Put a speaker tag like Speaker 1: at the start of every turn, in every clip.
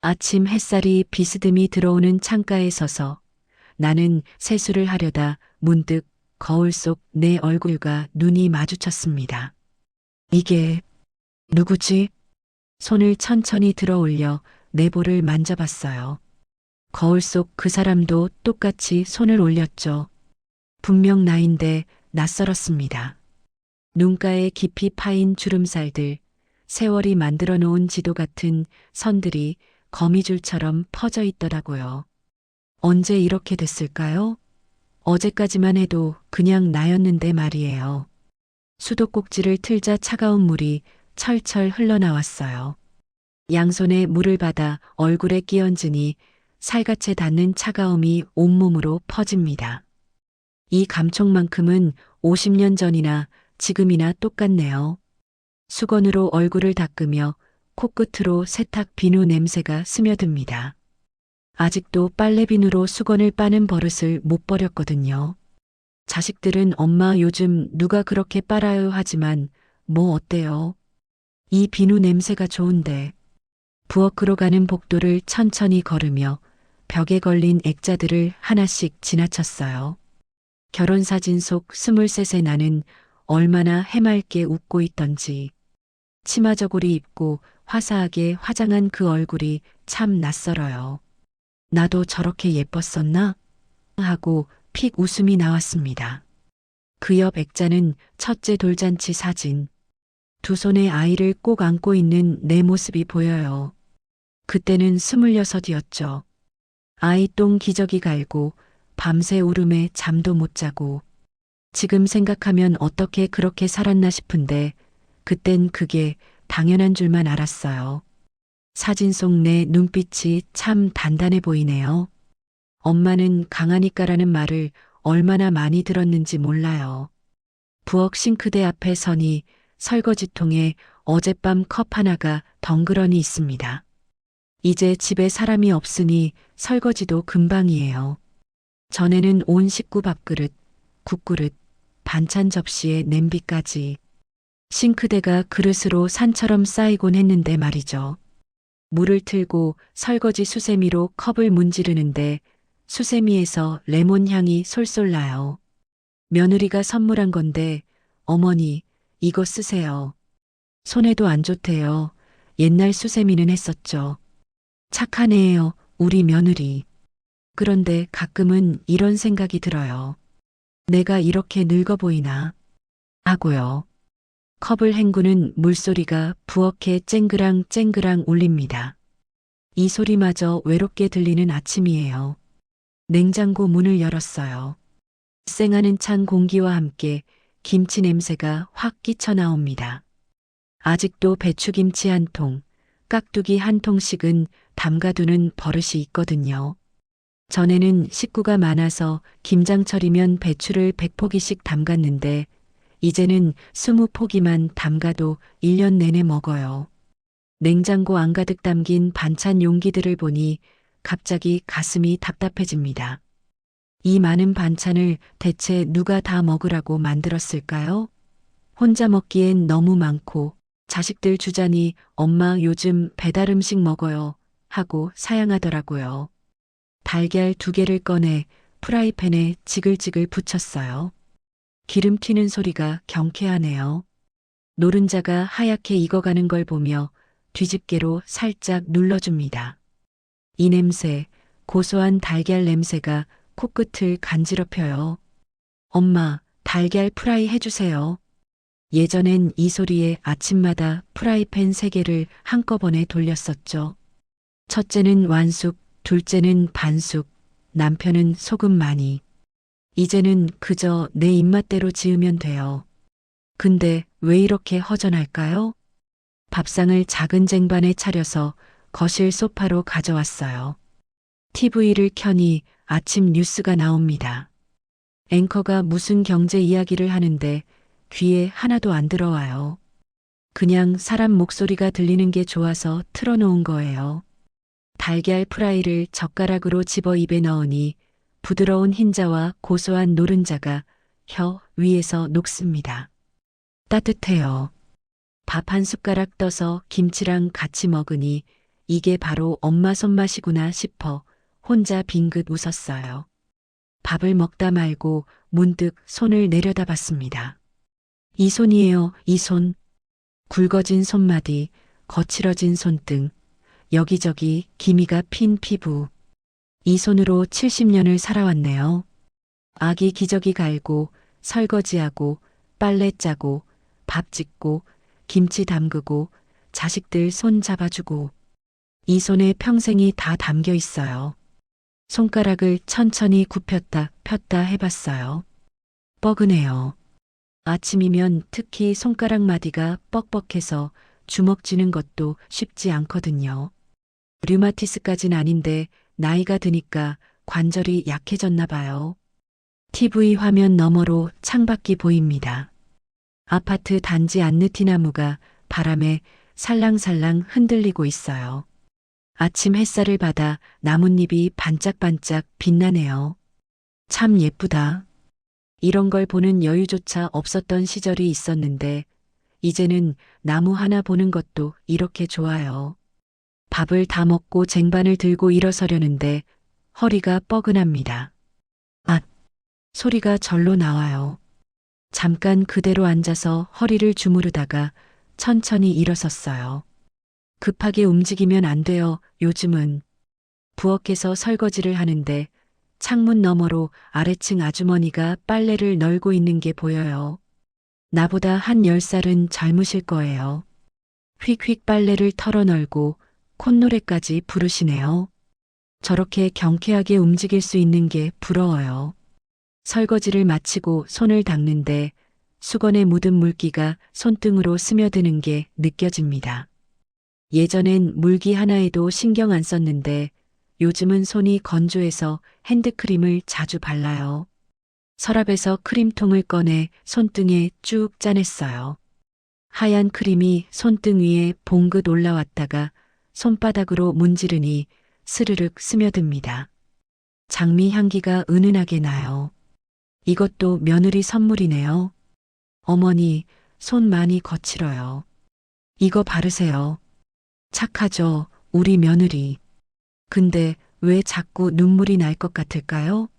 Speaker 1: 아침 햇살이 비스듬히 들어오는 창가에 서서 나는 세수를 하려다 문득 거울 속 내 얼굴과 눈이 마주쳤습니다. 이게 누구지? 손을 천천히 들어 올려 내 볼을 만져봤어요. 거울 속 그 사람도 똑같이 손을 올렸죠. 분명 나인데 낯설었습니다. 눈가에 깊이 파인 주름살들, 세월이 만들어 놓은 지도 같은 선들이 거미줄처럼 퍼져 있더라고요. 언제 이렇게 됐을까요? 어제까지만 해도 그냥 나였는데 말이에요. 수도꼭지를 틀자 차가운 물이 철철 흘러나왔어요. 양손에 물을 받아 얼굴에 끼얹으니 살갗에 닿는 차가움이 온몸으로 퍼집니다. 이 감촉만큼은 50년 전이나 지금이나 똑같네요. 수건으로 얼굴을 닦으며 코끝으로 세탁 비누 냄새가 스며듭니다. 아직도 빨래비누로 수건을 빠는 버릇을 못 버렸거든요. 자식들은 엄마 요즘 누가 그렇게 빨아요 하지만 뭐 어때요? 이 비누 냄새가 좋은데. 부엌으로 가는 복도를 천천히 걸으며 벽에 걸린 액자들을 하나씩 지나쳤어요. 결혼사진 속 23세 나는 얼마나 해맑게 웃고 있던지. 치마저고리 입고 화사하게 화장한 그 얼굴이 참 낯설어요. 나도 저렇게 예뻤었나? 하고 픽 웃음이 나왔습니다. 그 옆 액자는 첫째 돌잔치 사진. 두 손에 아이를 꼭 안고 있는 내 모습이 보여요. 그때는 26이었죠. 아이 똥 기저귀 갈고 밤새 울음에 잠도 못 자고. 지금 생각하면 어떻게 그렇게 살았나 싶은데 그땐 그게 당연한 줄만 알았어요. 사진 속 내 눈빛이 참 단단해 보이네요. 엄마는 강하니까라는 말을 얼마나 많이 들었는지 몰라요. 부엌 싱크대 앞에 서니 설거지통에 어젯밤 컵 하나가 덩그러니 있습니다. 이제 집에 사람이 없으니 설거지도 금방이에요. 전에는 온 식구 밥그릇, 국그릇, 반찬 접시에 냄비까지. 싱크대가 그릇으로 산처럼 쌓이곤 했는데 말이죠. 물을 틀고 설거지 수세미로 컵을 문지르는데 수세미에서 레몬 향이 솔솔 나요. 며느리가 선물한 건데 어머니 이거 쓰세요. 손에도 안 좋대요. 옛날 수세미는 했었죠. 착한 애예요, 우리 며느리. 그런데 가끔은 이런 생각이 들어요. 내가 이렇게 늙어 보이나 하고요. 컵을 헹구는 물소리가 부엌에 쨍그랑 쨍그랑 울립니다. 이 소리마저 외롭게 들리는 아침이에요. 냉장고 문을 열었어요. 쌩하는 찬 공기와 함께 김치 냄새가 확 끼쳐 나옵니다. 아직도 배추김치 한 통, 깍두기 한 통씩은 담가두는 버릇이 있거든요. 전에는 식구가 많아서 김장철이면 배추를 100포기씩 담갔는데 이제는 20포기만 담가도 1년 내내 먹어요. 냉장고 안가득 담긴 반찬 용기들을 보니 갑자기 가슴이 답답해집니다. 이 많은 반찬을 대체 누가 다 먹으라고 만들었을까요? 혼자 먹기엔 너무 많고 자식들 주자니 엄마 요즘 배달 음식 먹어요 하고 사양하더라고요. 달걀 2개를 꺼내 프라이팬에 지글지글 붙였어요. 기름 튀는 소리가 경쾌하네요. 노른자가 하얗게 익어가는 걸 보며 뒤집개로 살짝 눌러줍니다. 이 냄새, 고소한 달걀 냄새가 코끝을 간지럽혀요. 엄마, 달걀 프라이 해주세요. 예전엔 이 소리에 아침마다 프라이팬 3개를 한꺼번에 돌렸었죠. 첫째는 완숙, 둘째는 반숙, 남편은 소금 많이. 이제는 그저 내 입맛대로 지으면 돼요. 근데 왜 이렇게 허전할까요? 밥상을 작은 쟁반에 차려서 거실 소파로 가져왔어요. TV를 켜니 아침 뉴스가 나옵니다. 앵커가 무슨 경제 이야기를 하는데 귀에 하나도 안 들어와요. 그냥 사람 목소리가 들리는 게 좋아서 틀어놓은 거예요. 달걀 프라이를 젓가락으로 집어 입에 넣으니 부드러운 흰자와 고소한 노른자가 혀 위에서 녹습니다. 따뜻해요. 밥 한 숟가락 떠서 김치랑 같이 먹으니 이게 바로 엄마 손맛이구나 싶어 혼자 빙긋 웃었어요. 밥을 먹다 말고 문득 손을 내려다봤습니다. 이 손이에요, 이 손. 굵어진 손마디, 거칠어진 손등, 여기저기 기미가 핀 피부. 이 손으로 70년을 살아왔네요. 아기 기저귀 갈고, 설거지하고, 빨래 짜고, 밥 짓고, 김치 담그고, 자식들 손 잡아주고. 이 손에 평생이 다 담겨 있어요. 손가락을 천천히 굽혔다 폈다 해봤어요. 뻐근해요. 아침이면 특히 손가락 마디가 뻑뻑해서 주먹 쥐는 것도 쉽지 않거든요. 류마티스까진 아닌데 나이가 드니까 관절이 약해졌나 봐요. TV 화면 너머로 창밖이 보입니다. 아파트 단지 안느티나무가 바람에 살랑살랑 흔들리고 있어요. 아침 햇살을 받아 나뭇잎이 반짝반짝 빛나네요. 참 예쁘다. 이런 걸 보는 여유조차 없었던 시절이 있었는데 이제는 나무 하나 보는 것도 이렇게 좋아요. 밥을 다 먹고 쟁반을 들고 일어서려는데 허리가 뻐근합니다. 아, 소리가 절로 나와요. 잠깐 그대로 앉아서 허리를 주무르다가 천천히 일어섰어요. 급하게 움직이면 안 돼요, 요즘은. 부엌에서 설거지를 하는데 창문 너머로 아래층 아주머니가 빨래를 널고 있는 게 보여요. 나보다 한 10살은 젊으실 거예요. 휙휙 빨래를 털어 널고 콧노래까지 부르시네요. 저렇게 경쾌하게 움직일 수 있는 게 부러워요. 설거지를 마치고 손을 닦는데 수건에 묻은 물기가 손등으로 스며드는 게 느껴집니다. 예전엔 물기 하나에도 신경 안 썼는데 요즘은 손이 건조해서 핸드크림을 자주 발라요. 서랍에서 크림통을 꺼내 손등에 쭉 짜냈어요. 하얀 크림이 손등 위에 봉긋 올라왔다가 손바닥으로 문지르니 스르륵 스며듭니다. 장미 향기가 은은하게 나요. 이것도 며느리 선물이네요. 어머니, 손 많이 거칠어요. 이거 바르세요. 착하죠, 우리 며느리. 근데 왜 자꾸 눈물이 날 것 같을까요?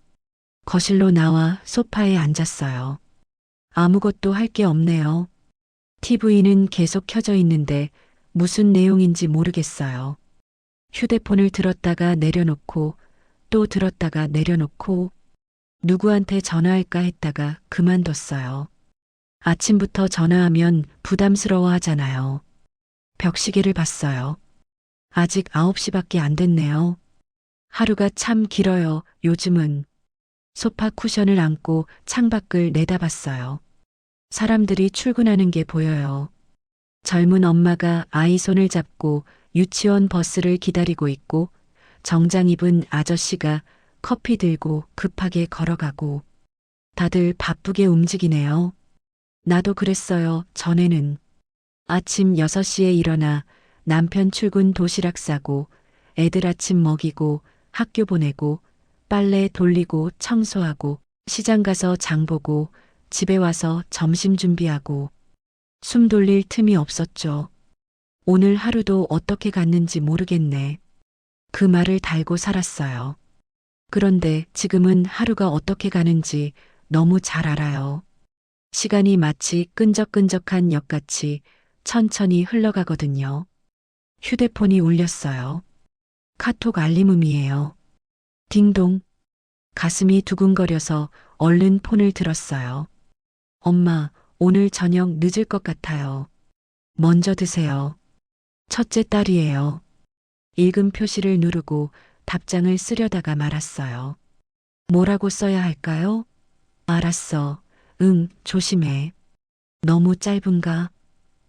Speaker 1: 거실로 나와 소파에 앉았어요. 아무것도 할 게 없네요. TV는 계속 켜져 있는데 무슨 내용인지 모르겠어요. 휴대폰을 들었다가 내려놓고 또 들었다가 내려놓고 누구한테 전화할까 했다가 그만뒀어요. 아침부터 전화하면 부담스러워 하잖아요. 벽시계를 봤어요. 아직 9시밖에 안 됐네요. 하루가 참 길어요, 요즘은. 소파 쿠션을 안고 창밖을 내다봤어요. 사람들이 출근하는 게 보여요. 젊은 엄마가 아이 손을 잡고 유치원 버스를 기다리고 있고 정장 입은 아저씨가 커피 들고 급하게 걸어가고 다들 바쁘게 움직이네요. 나도 그랬어요, 전에는. 아침 6시에 일어나 남편 출근 도시락 싸고 애들 아침 먹이고 학교 보내고 빨래 돌리고 청소하고 시장 가서 장 보고 집에 와서 점심 준비하고 숨 돌릴 틈이 없었죠. 오늘 하루도 어떻게 갔는지 모르겠네. 그 말을 달고 살았어요. 그런데 지금은 하루가 어떻게 가는지 너무 잘 알아요. 시간이 마치 끈적끈적한 역같이 천천히 흘러가거든요. 휴대폰이 울렸어요. 카톡 알림음이에요. 딩동. 가슴이 두근거려서 얼른 폰을 들었어요. 엄마, 오늘 저녁 늦을 것 같아요. 먼저 드세요. 첫째 딸이에요. 읽음 표시를 누르고 답장을 쓰려다가 말았어요. 뭐라고 써야 할까요? 알았어. 응, 조심해. 너무 짧은가?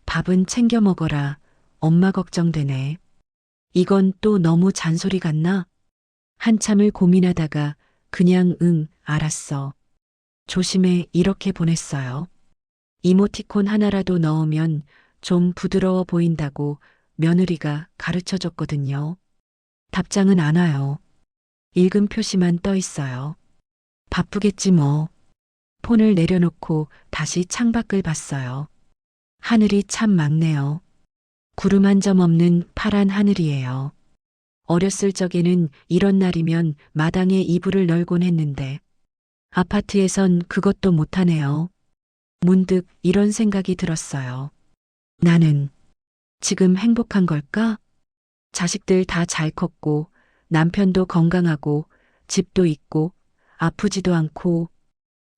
Speaker 1: 밥은 챙겨 먹어라. 엄마 걱정되네. 이건 또 너무 잔소리 같나? 한참을 고민하다가 그냥 응, 알았어. 조심해 이렇게 보냈어요. 이모티콘 하나라도 넣으면 좀 부드러워 보인다고 며느리가 가르쳐 줬거든요. 답장은 안 와요. 읽음 표시만 떠 있어요. 바쁘겠지 뭐. 폰을 내려놓고 다시 창밖을 봤어요. 하늘이 참 맑네요. 구름 한 점 없는 파란 하늘이에요. 어렸을 적에는 이런 날이면 마당에 이불을 널곤 했는데 아파트에선 그것도 못하네요. 문득 이런 생각이 들었어요. 나는 지금 행복한 걸까? 자식들 다 잘 컸고 남편도 건강하고 집도 있고 아프지도 않고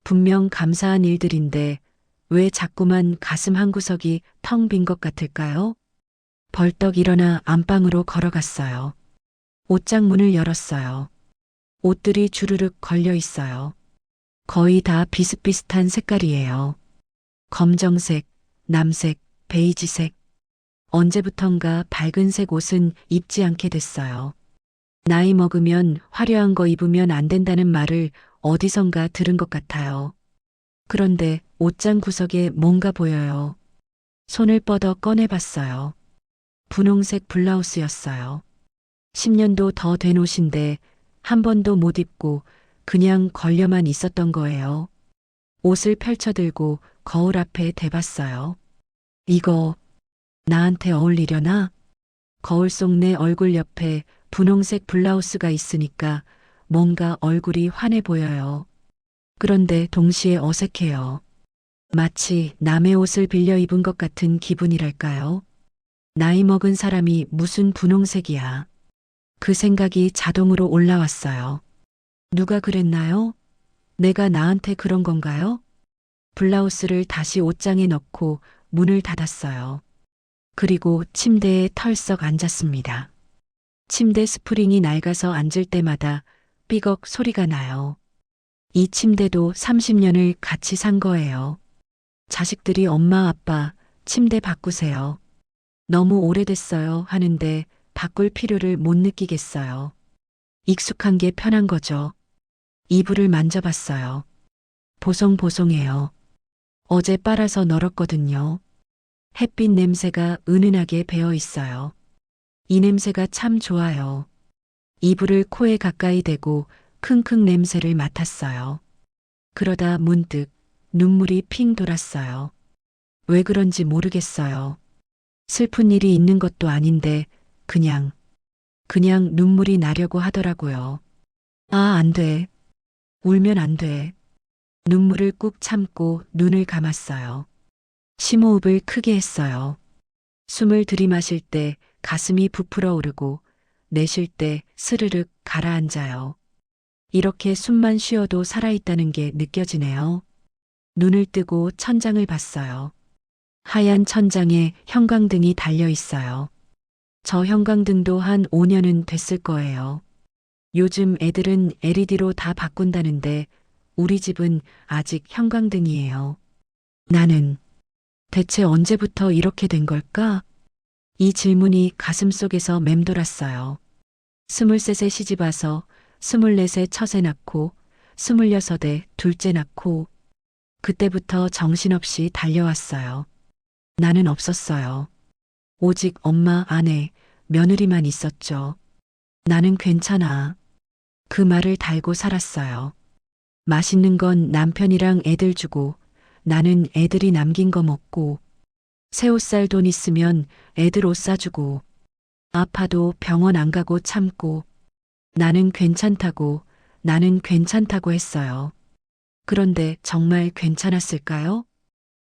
Speaker 1: 분명 감사한 일들인데 왜 자꾸만 가슴 한구석이 텅 빈 것 같을까요? 벌떡 일어나 안방으로 걸어갔어요. 옷장 문을 열었어요. 옷들이 주르륵 걸려 있어요. 거의 다 비슷비슷한 색깔이에요. 검정색, 남색, 베이지색. 언제부턴가 밝은색 옷은 입지 않게 됐어요. 나이 먹으면 화려한 거 입으면 안 된다는 말을 어디선가 들은 것 같아요. 그런데 옷장 구석에 뭔가 보여요. 손을 뻗어 꺼내봤어요. 분홍색 블라우스였어요. 10년도 더 된 옷인데 한 번도 못 입고 그냥 걸려만 있었던 거예요. 옷을 펼쳐들고 거울 앞에 대봤어요. 이거 나한테 어울리려나? 거울 속 내 얼굴 옆에 분홍색 블라우스가 있으니까 뭔가 얼굴이 환해 보여요. 그런데 동시에 어색해요. 마치 남의 옷을 빌려 입은 것 같은 기분이랄까요? 나이 먹은 사람이 무슨 분홍색이야. 그 생각이 자동으로 올라왔어요. 누가 그랬나요? 내가 나한테 그런 건가요? 블라우스를 다시 옷장에 넣고 문을 닫았어요. 그리고 침대에 털썩 앉았습니다. 침대 스프링이 낡아서 앉을 때마다 삐걱 소리가 나요. 이 침대도 30년을 같이 산 거예요. 자식들이 엄마 아빠 침대 바꾸세요. 너무 오래됐어요 하는데 바꿀 필요를 못 느끼겠어요. 익숙한 게 편한 거죠. 이불을 만져봤어요. 보송보송해요. 어제 빨아서 널었거든요. 햇빛 냄새가 은은하게 배어 있어요. 이 냄새가 참 좋아요. 이불을 코에 가까이 대고 킁킁 냄새를 맡았어요. 그러다 문득 눈물이 핑 돌았어요. 왜 그런지 모르겠어요. 슬픈 일이 있는 것도 아닌데 그냥 눈물이 나려고 하더라고요. 아, 안 돼. 울면 안 돼. 눈물을 꾹 참고 눈을 감았어요. 심호흡을 크게 했어요. 숨을 들이마실 때 가슴이 부풀어 오르고 내쉴 때 스르륵 가라앉아요. 이렇게 숨만 쉬어도 살아있다는 게 느껴지네요. 눈을 뜨고 천장을 봤어요. 하얀 천장에 형광등이 달려 있어요. 저 형광등도 한 5년은 됐을 거예요. 요즘 애들은 LED로 다 바꾼다는데 우리 집은 아직 형광등이에요. 나는 대체 언제부터 이렇게 된 걸까? 이 질문이 가슴속에서 맴돌았어요. 23에 시집와서 24에 첫애 낳고 26에 둘째 낳고 그때부터 정신없이 달려왔어요. 나는 없었어요. 오직 엄마, 아내, 며느리만 있었죠. 나는 괜찮아. 그 말을 달고 살았어요. 맛있는 건 남편이랑 애들 주고 나는 애들이 남긴 거 먹고 새 옷 살 돈 있으면 애들 옷 사주고 아파도 병원 안 가고 참고 나는 괜찮다고 했어요. 그런데 정말 괜찮았을까요?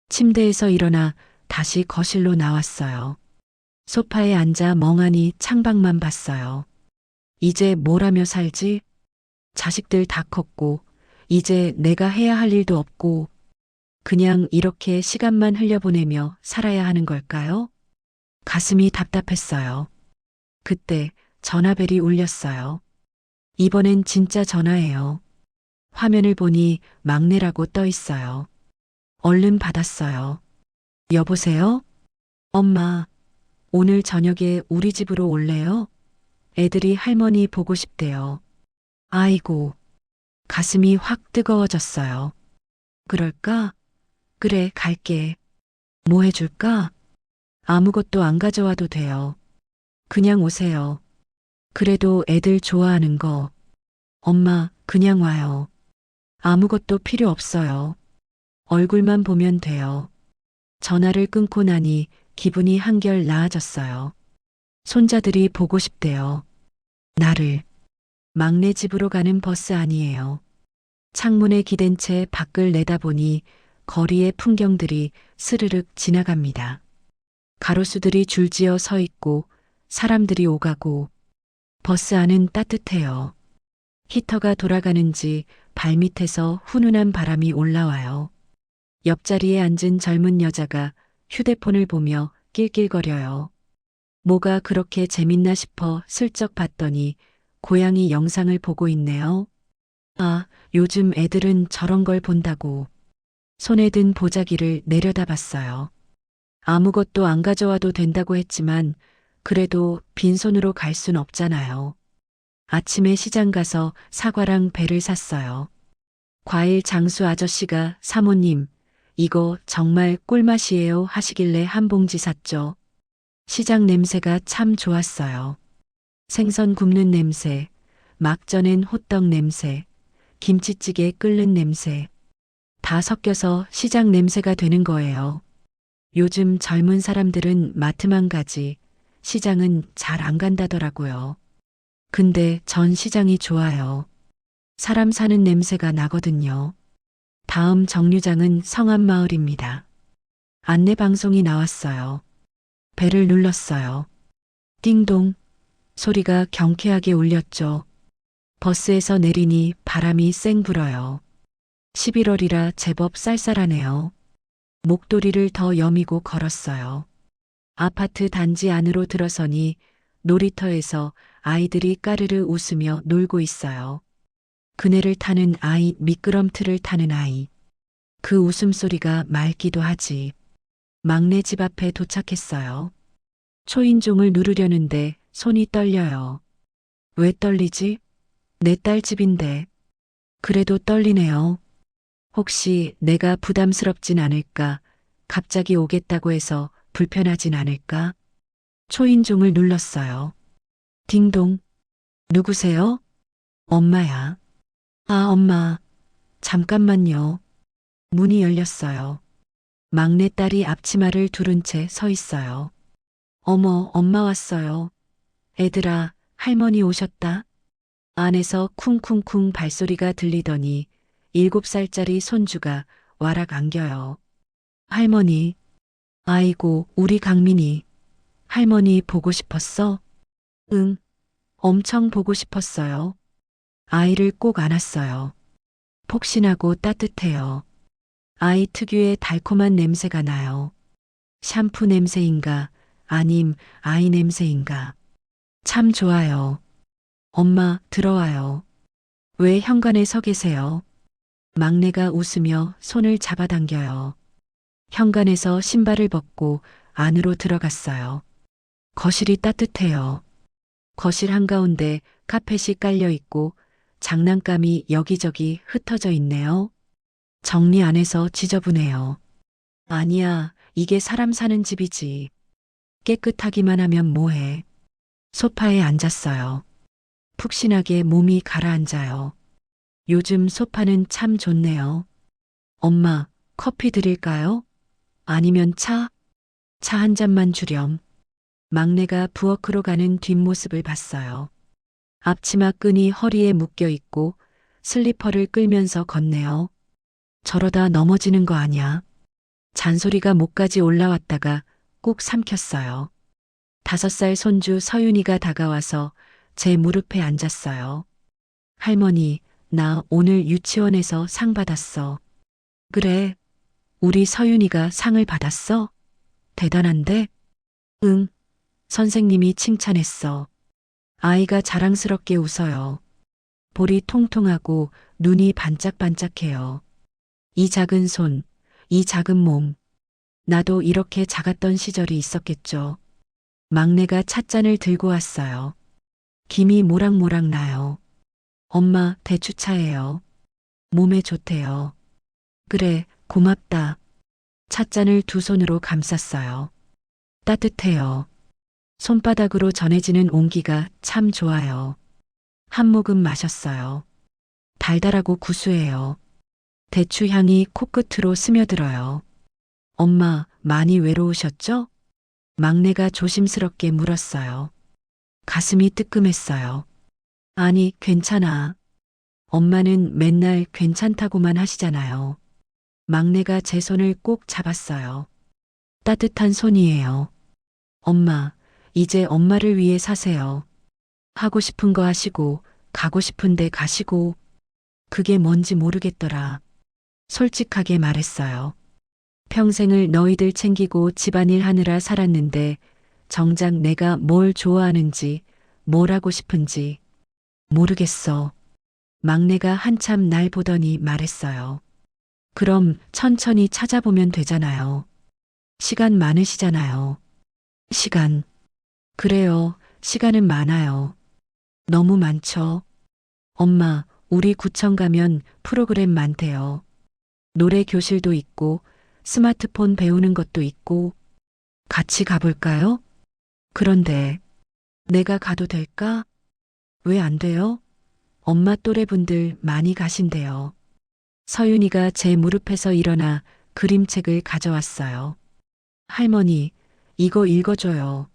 Speaker 1: 침대에서 일어나 다시 거실로 나왔어요. 소파에 앉아 멍하니 창밖만 봤어요. 이제 뭘 하며 살지? 자식들 다 컸고 이제 내가 해야 할 일도 없고 그냥 이렇게 시간만 흘려보내며 살아야 하는 걸까요? 가슴이 답답했어요. 그때 전화벨이 울렸어요. 이번엔 진짜 전화예요. 화면을 보니 막내라고 떠 있어요. 얼른 받았어요. 여보세요? 엄마, 오늘 저녁에 우리 집으로 올래요? 애들이 할머니 보고 싶대요. 아이고, 가슴이 확 뜨거워졌어요. 그럴까? 그래, 갈게. 뭐 해줄까? 아무것도 안 가져와도 돼요. 그냥 오세요. 그래도 애들 좋아하는 거. 엄마, 그냥 와요. 아무것도 필요 없어요. 얼굴만 보면 돼요. 전화를 끊고 나니 기분이 한결 나아졌어요. 손자들이 보고 싶대요. 나를. 막내 집으로 가는 버스 아니에요. 창문에 기댄 채 밖을 내다보니 거리의 풍경들이 스르륵 지나갑니다. 가로수들이 줄지어 서 있고 사람들이 오가고 버스 안은 따뜻해요. 히터가 돌아가는지 발밑에서 훈훈한 바람이 올라와요. 옆자리에 앉은 젊은 여자가 휴대폰을 보며 낄낄거려요. 뭐가 그렇게 재밌나 싶어 슬쩍 봤더니 고양이 영상을 보고 있네요. 아, 요즘 애들은 저런 걸 본다고. 손에 든 보자기를 내려다봤어요. 아무것도 안 가져와도 된다고 했지만 그래도 빈손으로 갈 순 없잖아요. 아침에 시장 가서 사과랑 배를 샀어요. 과일 장수 아저씨가 사모님, 이거 정말 꿀맛이에요 하시길래 한 봉지 샀죠. 시장 냄새가 참 좋았어요. 생선 굽는 냄새, 막 전엔 호떡 냄새, 김치찌개 끓는 냄새. 다 섞여서 시장 냄새가 되는 거예요. 요즘 젊은 사람들은 마트만 가지 시장은 잘 안 간다더라고요. 근데 전 시장이 좋아요. 사람 사는 냄새가 나거든요. 다음 정류장은 성안마을입니다. 안내 방송이 나왔어요. 배를 눌렀어요. 띵동 소리가 경쾌하게 울렸죠. 버스에서 내리니 바람이 쌩 불어요. 11월이라 제법 쌀쌀하네요. 목도리를 더 여미고 걸었어요. 아파트 단지 안으로 들어서니 놀이터에서 아이들이 까르르 웃으며 놀고 있어요. 그네를 타는 아이, 미끄럼틀을 타는 아이. 그 웃음소리가 맑기도 하지. 막내 집 앞에 도착했어요. 초인종을 누르려는데 손이 떨려요. 왜 떨리지? 내 딸 집인데. 그래도 떨리네요. 혹시 내가 부담스럽진 않을까? 갑자기 오겠다고 해서 불편하진 않을까? 초인종을 눌렀어요. 딩동. 누구세요? 엄마야. 아, 엄마. 잠깐만요. 문이 열렸어요. 막내딸이 앞치마를 두른 채 서 있어요. 어머, 엄마 왔어요. 애들아, 할머니 오셨다. 안에서 쿵쿵쿵 발소리가 들리더니 7살짜리 손주가 와락 안겨요. 할머니. 아이고, 우리 강민이. 할머니 보고 싶었어? 응, 엄청 보고 싶었어요. 아이를 꼭 안았어요. 폭신하고 따뜻해요. 아이 특유의 달콤한 냄새가 나요. 샴푸 냄새인가, 아님 아이 냄새인가. 참 좋아요. 엄마, 들어와요. 왜 현관에 서 계세요? 막내가 웃으며 손을 잡아당겨요. 현관에서 신발을 벗고 안으로 들어갔어요. 거실이 따뜻해요. 거실 한가운데 카펫이 깔려 있고 장난감이 여기저기 흩어져 있네요. 정리 안 해서 지저분해요. 아니야, 이게 사람 사는 집이지. 깨끗하기만 하면 뭐해. 소파에 앉았어요. 푹신하게 몸이 가라앉아요. 요즘 소파는 참 좋네요. 엄마, 커피 드릴까요? 아니면 차? 차 한 잔만 주렴. 막내가 부엌으로 가는 뒷모습을 봤어요. 앞치마 끈이 허리에 묶여 있고 슬리퍼를 끌면서 걷네요. 저러다 넘어지는 거 아냐? 잔소리가 목까지 올라왔다가 꾹 삼켰어요. 5살 손주 서윤이가 다가와서 제 무릎에 앉았어요. 할머니, 나 오늘 유치원에서 상 받았어. 그래, 우리 서윤이가 상을 받았어? 대단한데? 응, 선생님이 칭찬했어. 아이가 자랑스럽게 웃어요. 볼이 통통하고 눈이 반짝반짝해요. 이 작은 손, 이 작은 몸. 나도 이렇게 작았던 시절이 있었겠죠. 막내가 찻잔을 들고 왔어요. 김이 모락모락 나요. 엄마, 대추차예요. 몸에 좋대요. 그래, 고맙다. 찻잔을 두 손으로 감쌌어요. 따뜻해요. 손바닥으로 전해지는 온기가 참 좋아요. 한 모금 마셨어요. 달달하고 구수해요. 대추 향이 코끝으로 스며들어요. 엄마, 많이 외로우셨죠? 막내가 조심스럽게 물었어요. 가슴이 뜨끔했어요. 아니, 괜찮아. 엄마는 맨날 괜찮다고만 하시잖아요. 막내가 제 손을 꼭 잡았어요. 따뜻한 손이에요. 엄마, 이제 엄마를 위해 사세요. 하고 싶은 거 하시고, 가고 싶은데 가시고, 그게 뭔지 모르겠더라. 솔직하게 말했어요. 평생을 너희들 챙기고 집안일 하느라 살았는데, 정작 내가 뭘 좋아하는지, 뭘 하고 싶은지 모르겠어. 막내가 한참 날 보더니 말했어요. 그럼 천천히 찾아보면 되잖아요. 시간 많으시잖아요. 시간. 그래요. 시간은 많아요. 너무 많죠. 엄마, 우리 구청 가면 프로그램 많대요. 노래 교실도 있고, 스마트폰 배우는 것도 있고, 같이 가볼까요? 그런데, 내가 가도 될까? 왜 안 돼요? 엄마 또래분들 많이 가신대요. 서윤이가 제 무릎에서 일어나 그림책을 가져왔어요. 할머니, 이거 읽어줘요.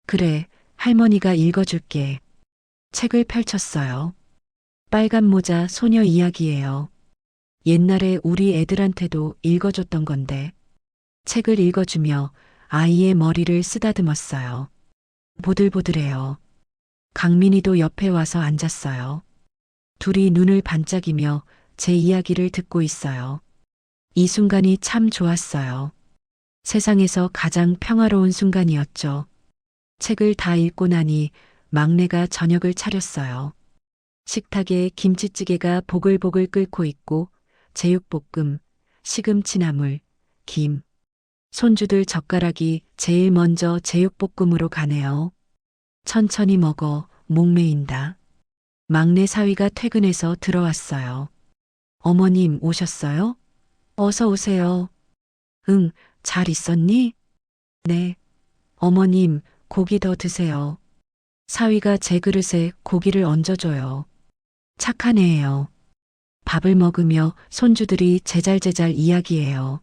Speaker 1: 그래, 할머니가 읽어줄게. 책을 펼쳤어요. 빨간 모자 소녀 이야기예요. 옛날에 우리 애들한테도 읽어줬던 건데, 책을 읽어주며 아이의 머리를 쓰다듬었어요. 보들보들해요. 강민이도 옆에 와서 앉았어요. 둘이 눈을 반짝이며 제 이야기를 듣고 있어요. 이 순간이 참 좋았어요. 세상에서 가장 평화로운 순간이었죠. 책을 다 읽고 나니 막내가 저녁을 차렸어요. 식탁에 김치찌개가 보글보글 끓고 있고 제육볶음, 시금치나물, 김. 손주들 젓가락이 제일 먼저 제육볶음으로 가네요. 천천히 먹어, 목 메인다. 막내 사위가 퇴근해서 들어왔어요. 어머님 오셨어요? 어서 오세요. 응, 잘 있었니? 네. 어머님, 고기 더 드세요. 사위가 제 그릇에 고기를 얹어줘요. 착한 애예요. 밥을 먹으며 손주들이 제잘제잘 이야기해요.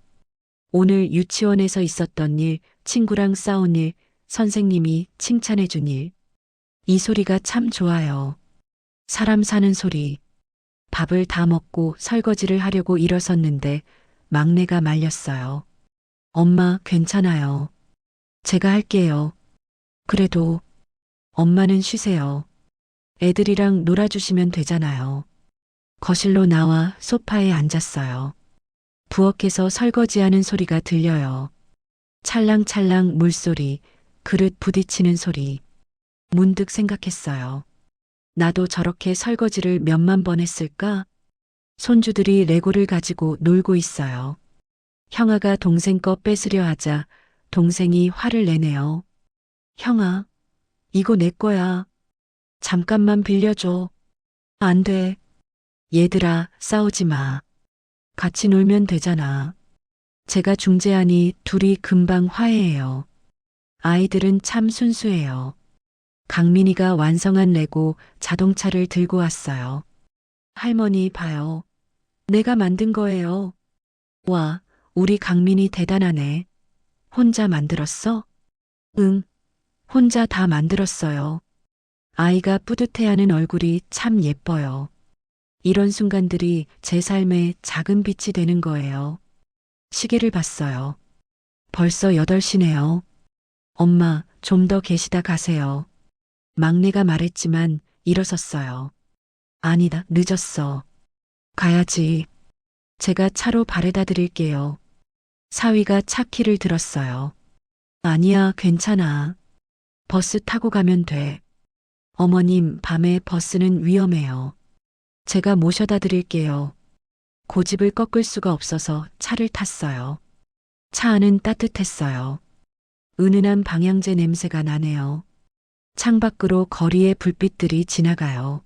Speaker 1: 오늘 유치원에서 있었던 일, 친구랑 싸운 일, 선생님이 칭찬해준 일. 이 소리가 참 좋아요. 사람 사는 소리. 밥을 다 먹고 설거지를 하려고 일어섰는데 막내가 말렸어요. 엄마, 괜찮아요. 제가 할게요. 그래도 엄마는 쉬세요. 애들이랑 놀아주시면 되잖아요. 거실로 나와 소파에 앉았어요. 부엌에서 설거지하는 소리가 들려요. 찰랑찰랑 물소리, 그릇 부딪히는 소리. 문득 생각했어요. 나도 저렇게 설거지를 몇만 번 했을까? 손주들이 레고를 가지고 놀고 있어요. 형아가 동생 거 뺏으려 하자 동생이 화를 내네요. 형아, 이거 내 거야. 잠깐만 빌려줘. 안 돼. 얘들아, 싸우지 마. 같이 놀면 되잖아. 제가 중재하니 둘이 금방 화해해요. 아이들은 참 순수해요. 강민이가 완성한 레고 자동차를 들고 왔어요. 할머니 봐요. 내가 만든 거예요. 와, 우리 강민이 대단하네. 혼자 만들었어? 응, 혼자 다 만들었어요. 아이가 뿌듯해하는 얼굴이 참 예뻐요. 이런 순간들이 제 삶의 작은 빛이 되는 거예요. 시계를 봤어요. 벌써 8시네요. 엄마, 좀 더 계시다 가세요. 막내가 말했지만 일어섰어요. 아니다, 늦었어. 가야지. 제가 차로 바래다 드릴게요. 사위가 차 키를 들었어요. 아니야, 괜찮아. 버스 타고 가면 돼. 어머님, 밤에 버스는 위험해요. 제가 모셔다 드릴게요. 고집을 꺾을 수가 없어서 차를 탔어요. 차 안은 따뜻했어요. 은은한 방향제 냄새가 나네요. 창밖으로 거리의 불빛들이 지나가요.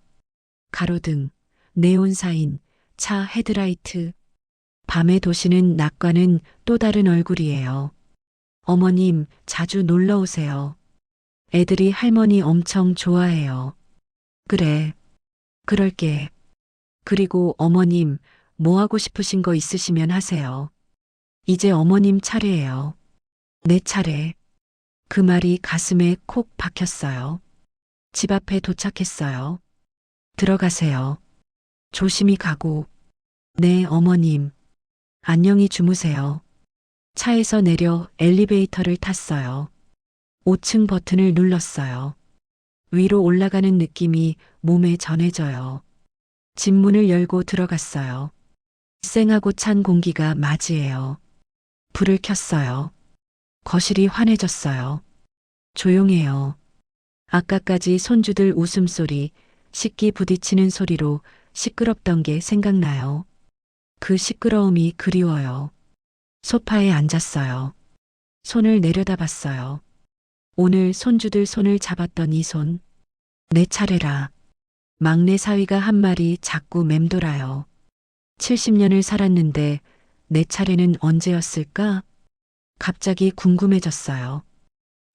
Speaker 1: 가로등, 네온사인, 차 헤드라이트. 밤의 도시는 낮과는 또 다른 얼굴이에요. 어머님, 자주 놀러 오세요. 애들이 할머니 엄청 좋아해요. 그래, 그럴게. 그리고 어머님, 뭐 하고 싶으신 거 있으시면 하세요. 이제 어머님 차례예요. 내 차례. 그 말이 가슴에 콕 박혔어요. 집 앞에 도착했어요. 들어가세요. 조심히 가고. 네, 어머님. 안녕히 주무세요. 차에서 내려 엘리베이터를 tas어요. 5층 버튼을 눌렀어요. 위로 올라가는 느낌이 몸에 전해져요. 집 문을 열고 들어갔어요. 쌩하고 찬 공기가 맞이해요. 불을 켰어요. 거실이 환해졌어요. 조용해요. 아까까지 손주들 웃음소리, 식기 부딪히는 소리로 시끄럽던 게 생각나요. 그 시끄러움이 그리워요. 소파에 앉았어요. 손을 내려다봤어요. 오늘 손주들 손을 잡았던 이 손. 내 차례라. 막내 사위가 한 말이 자꾸 맴돌아요. 70년을 살았는데 내 차례는 언제였을까? 갑자기 궁금해졌어요.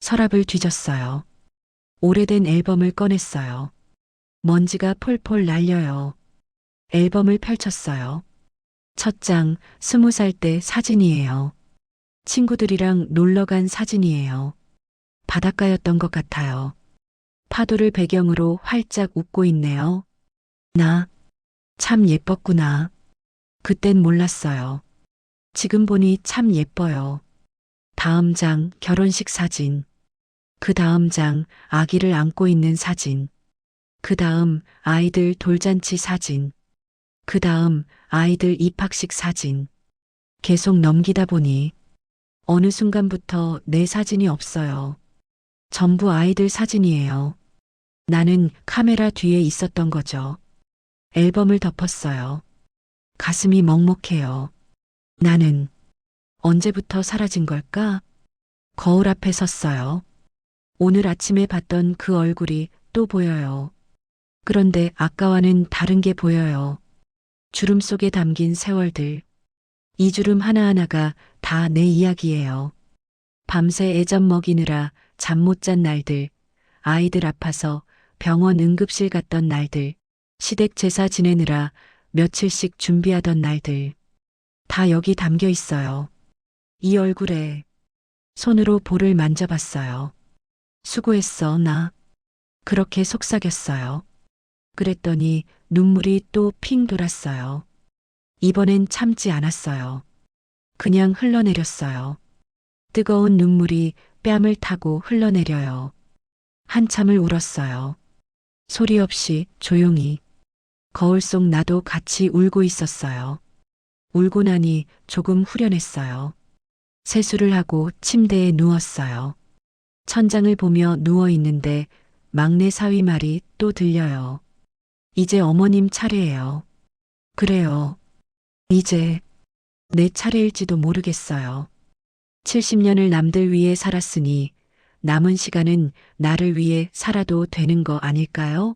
Speaker 1: 서랍을 뒤졌어요. 오래된 앨범을 꺼냈어요. 먼지가 폴폴 날려요. 앨범을 펼쳤어요. 첫 장, 20살 때 사진이에요. 친구들이랑 놀러 간 사진이에요. 바닷가였던 것 같아요. 파도를 배경으로 활짝 웃고 있네요. 나 참 예뻤구나. 그땐 몰랐어요. 지금 보니 참 예뻐요. 다음 장 결혼식 사진. 그 다음 장 아기를 안고 있는 사진. 그 다음 아이들 돌잔치 사진. 그 다음 아이들 입학식 사진. 계속 넘기다 보니 어느 순간부터 내 사진이 없어요. 전부 아이들 사진이에요. 나는 카메라 뒤에 있었던 거죠. 앨범을 덮었어요. 가슴이 먹먹해요. 나는 언제부터 사라진 걸까? 거울 앞에 섰어요. 오늘 아침에 봤던 그 얼굴이 또 보여요. 그런데 아까와는 다른 게 보여요. 주름 속에 담긴 세월들. 이 주름 하나하나가 다 내 이야기예요. 밤새 애점 먹이느라 잠 못 잔 날들, 아이들 아파서 병원 응급실 갔던 날들, 시댁 제사 지내느라 며칠씩 준비하던 날들. 다 여기 담겨 있어요. 이 얼굴에 손으로 볼을 만져봤어요. 수고했어, 나. 그렇게 속삭였어요. 그랬더니 눈물이 또 핑 돌았어요. 이번엔 참지 않았어요. 그냥 흘러내렸어요. 뜨거운 눈물이 뺨을 타고 흘러내려요. 한참을 울었어요. 소리 없이 조용히. 거울 속 나도 같이 울고 있었어요. 울고 나니 조금 후련했어요. 세수를 하고 침대에 누웠어요. 천장을 보며 누워 있는데 막내 사위 말이 또 들려요. 이제 어머님 차례예요. 그래요. 이제 내 차례일지도 모르겠어요. 70년을 남들 위해 살았으니 남은 시간은 나를 위해 살아도 되는 거 아닐까요?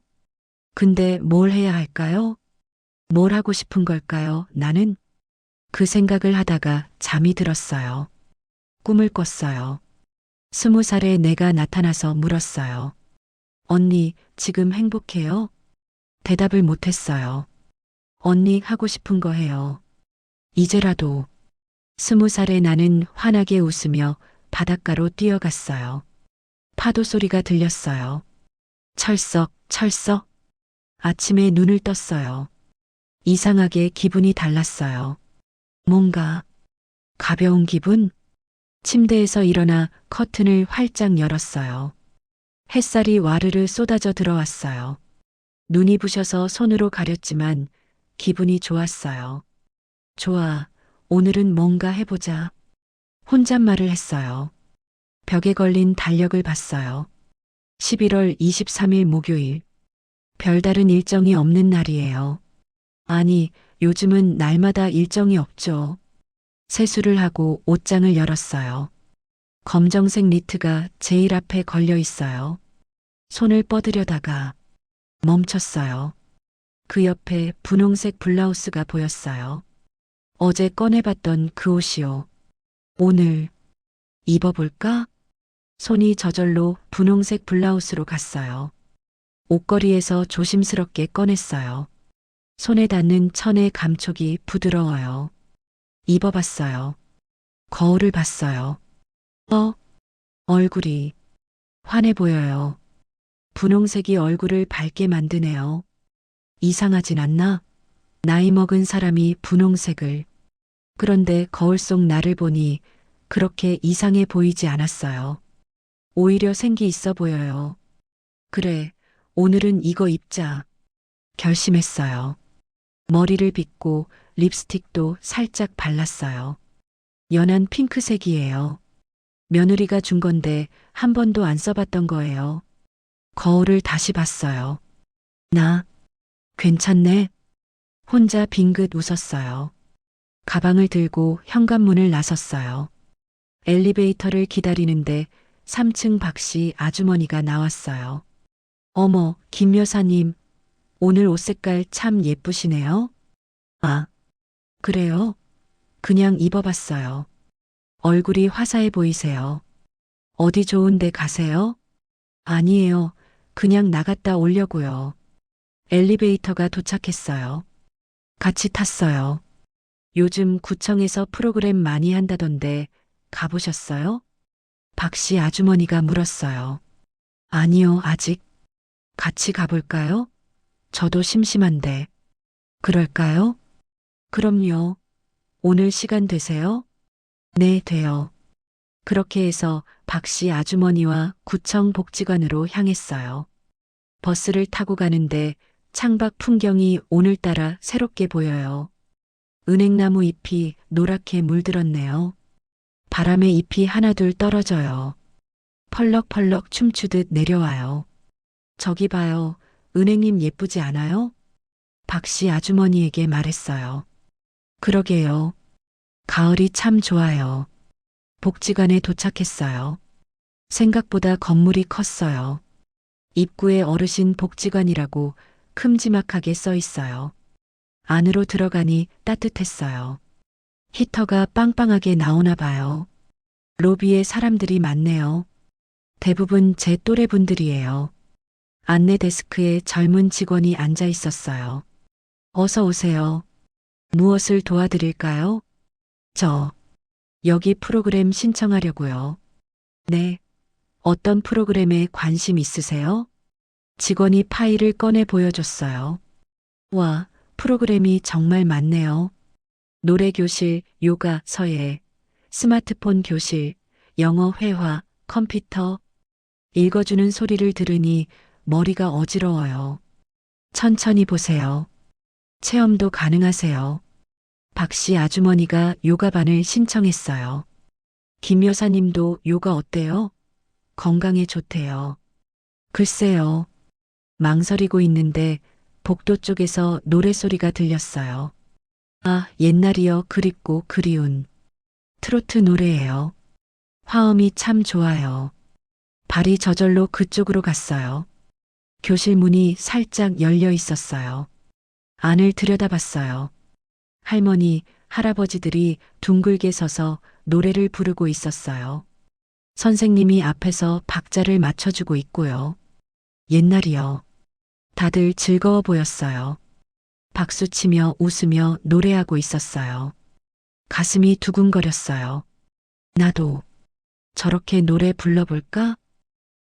Speaker 1: 근데 뭘 해야 할까요? 뭘 하고 싶은 걸까요? 나는 그 생각을 하다가 잠이 들었어요. 꿈을 꿨어요. 20살에 내가 나타나서 물었어요. 언니, 지금 행복해요? 대답을 못했어요. 언니 하고 싶은 거 해요. 이제라도. 20살에 나는 환하게 웃으며 바닷가로 뛰어갔어요. 파도 소리가 들렸어요. 철썩, 철썩. 아침에 눈을 떴어요. 이상하게 기분이 달랐어요. 뭔가 가벼운 기분? 침대에서 일어나 커튼을 활짝 열었어요. 햇살이 와르르 쏟아져 들어왔어요. 눈이 부셔서 손으로 가렸지만 기분이 좋았어요. 좋아, 오늘은 뭔가 해보자. 혼잣말을 했어요. 벽에 걸린 달력을 봤어요. 11월 23일 목요일. 별다른 일정이 없는 날이에요. 아니, 요즘은 날마다 일정이 없죠. 세수를 하고 옷장을 열었어요. 검정색 니트가 제일 앞에 걸려 있어요. 손을 뻗으려다가 멈췄어요. 그 옆에 분홍색 블라우스가 보였어요. 어제 꺼내봤던 그 옷이요. 오늘 입어볼까? 손이 저절로 분홍색 블라우스로 갔어요. 옷걸이에서 조심스럽게 꺼냈어요. 손에 닿는 천의 감촉이 부드러워요. 입어봤어요. 거울을 봤어요. 얼굴이 환해 보여요. 분홍색이 얼굴을 밝게 만드네요. 이상하진 않나? 나이 먹은 사람이 분홍색을. 그런데 거울 속 나를 보니 그렇게 이상해 보이지 않았어요. 오히려 생기 있어 보여요. 그래, 오늘은 이거 입자. 결심했어요. 머리를 빗고 립스틱도 살짝 발랐어요. 연한 핑크색이에요. 며느리가 준 건데 한 번도 안 써봤던 거예요. 거울을 다시 봤어요. 나, 괜찮네? 혼자 빙긋 웃었어요. 가방을 들고 현관문을 나섰어요. 엘리베이터를 기다리는데 3층 박씨 아주머니가 나왔어요. 어머, 김 여사님, 오늘 옷 색깔 참 예쁘시네요. 아, 그래요? 그냥 입어봤어요. 얼굴이 화사해 보이세요. 어디 좋은 데 가세요? 아니에요. 그냥 나갔다 오려고요. 엘리베이터가 도착했어요. 같이 탔어요. 요즘 구청에서 프로그램 많이 한다던데 가보셨어요? 박씨 아주머니가 물었어요. 아니요, 아직. 같이 가볼까요? 저도 심심한데. 그럴까요? 그럼요. 오늘 시간 되세요? 네, 돼요. 그렇게 해서 박씨 아주머니와 구청 복지관으로 향했어요. 버스를 타고 가는데 창밖 풍경이 오늘따라 새롭게 보여요. 은행나무 잎이 노랗게 물들었네요. 바람에 잎이 하나둘 떨어져요. 펄럭펄럭 춤추듯 내려와요. 저기 봐요. 은행잎 예쁘지 않아요? 박씨 아주머니에게 말했어요. 그러게요. 가을이 참 좋아요. 복지관에 도착했어요. 생각보다 건물이 컸어요. 입구에 어르신 복지관이라고 큼지막하게 써 있어요. 안으로 들어가니 따뜻했어요. 히터가 빵빵하게 나오나 봐요. 로비에 사람들이 많네요. 대부분 제 또래 분들이에요. 안내 데스크에 젊은 직원이 앉아 있었어요. 어서 오세요. 무엇을 도와드릴까요? 여기 프로그램 신청하려고요. 네. 어떤 프로그램에 관심 있으세요? 직원이 파일을 꺼내 보여줬어요. 와, 프로그램이 정말 많네요. 노래 교실, 요가, 서예, 스마트폰 교실, 영어 회화, 컴퓨터. 읽어주는 소리를 들으니 머리가 어지러워요. 천천히 보세요. 체험도 가능하세요. 박씨 아주머니가 요가반을 신청했어요. 김 여사님도 요가 어때요? 건강에 좋대요. 글쎄요. 망설이고 있는데 복도 쪽에서 노래소리가 들렸어요. 아, 옛날이여 그립고 그리운. 트로트 노래예요. 화음이 참 좋아요. 발이 저절로 그쪽으로 갔어요. 교실 문이 살짝 열려 있었어요. 안을 들여다봤어요. 할머니, 할아버지들이 둥글게 서서 노래를 부르고 있었어요. 선생님이 앞에서 박자를 맞춰주고 있고요. 옛날이요. 다들 즐거워 보였어요. 박수치며 웃으며 노래하고 있었어요. 가슴이 두근거렸어요. 나도 저렇게 노래 불러볼까?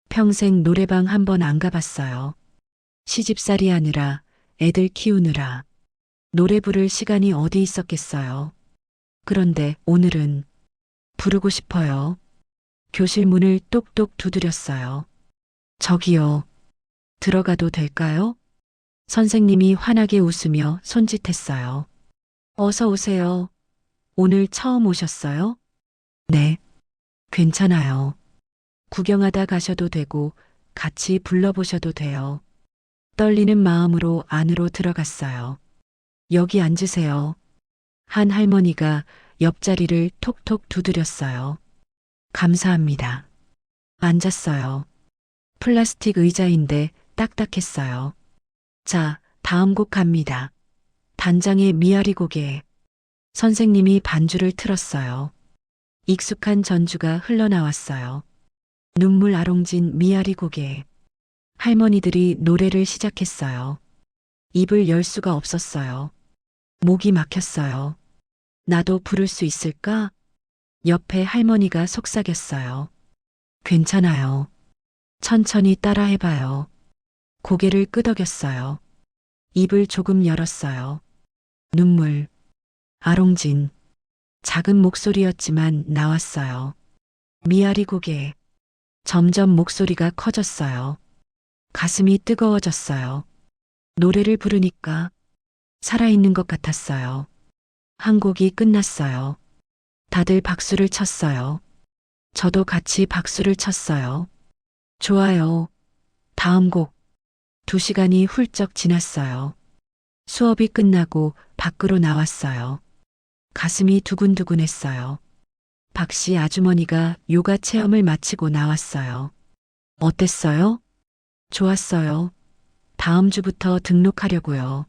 Speaker 1: 평생 노래방 한 번 안 가봤어요. 시집살이 하느라, 애들 키우느라. 노래 부를 시간이 어디 있었겠어요. 그런데 오늘은 부르고 싶어요. 교실 문을 똑똑 두드렸어요. 저기요. 들어가도 될까요? 선생님이 환하게 웃으며 손짓했어요. 어서 오세요. 오늘 처음 오셨어요? 네. 괜찮아요. 구경하다 가셔도 되고 같이 불러보셔도 돼요. 떨리는 마음으로 안으로 들어갔어요. 여기 앉으세요. 한 할머니가 옆자리를 톡톡 두드렸어요. 감사합니다. 앉았어요. 플라스틱 의자인데 딱딱했어요. 자, 다음 곡 갑니다. 단장의 미아리 고개. 선생님이 반주를 틀었어요. 익숙한 전주가 흘러나왔어요. 눈물 아롱진 미아리 고개. 할머니들이 노래를 시작했어요. 입을 열 수가 없었어요. 목이 막혔어요. 나도 부를 수 있을까? 옆에 할머니가 속삭였어요. 괜찮아요. 천천히 따라해봐요. 고개를 끄덕였어요. 입을 조금 열었어요. 눈물, 아롱진, 작은 목소리였지만 나왔어요. 미아리 고개. 점점 목소리가 커졌어요. 가슴이 뜨거워졌어요. 노래를 부르니까 살아있는 것 같았어요. 한 곡이 끝났어요. 다들 박수를 쳤어요. 저도 같이 박수를 쳤어요. 좋아요. 다음 곡. 2시간이 훌쩍 지났어요. 수업이 끝나고 밖으로 나왔어요. 가슴이 두근두근했어요. 박씨 아주머니가 요가 체험을 마치고 나왔어요. 어땠어요? 좋았어요. 다음 주부터 등록하려고요.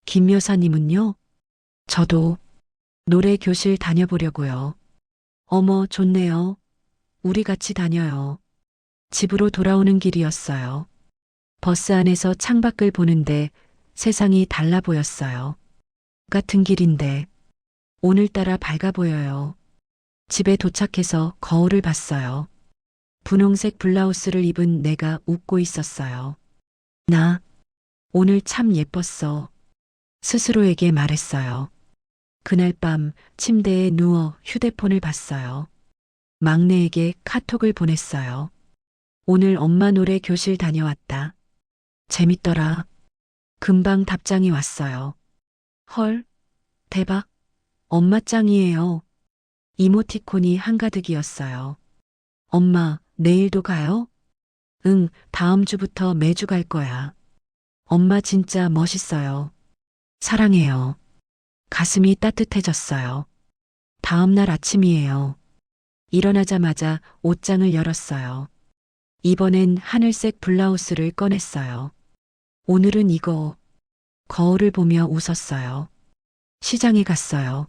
Speaker 1: 김 여사님은요? 저도 노래 교실 다녀보려고요. 어머, 좋네요. 우리 같이 다녀요. 집으로 돌아오는 길이었어요. 버스 안에서 창밖을 보는데 세상이 달라 보였어요. 같은 길인데 오늘따라 밝아 보여요. 집에 도착해서 거울을 봤어요. 분홍색 블라우스를 입은 내가 웃고 있었어요. 나 오늘 참 예뻤어. 스스로에게 말했어요. 그날 밤 침대에 누워 휴대폰을 봤어요. 막내에게 카톡을 보냈어요. 오늘 엄마 노래 교실 다녀왔다. 재밌더라. 금방 답장이 왔어요. 헐, 대박. 엄마 짱이에요. 이모티콘이 한가득이었어요. 엄마, 내일도 가요? 응, 다음 주부터 매주 갈 거야. 엄마 진짜 멋있어요. 사랑해요. 가슴이 따뜻해졌어요. 다음 날 아침이에요. 일어나자마자 옷장을 열었어요. 이번엔 하늘색 블라우스를 꺼냈어요. 오늘은 이거. 거울을 보며 웃었어요. 시장에 갔어요.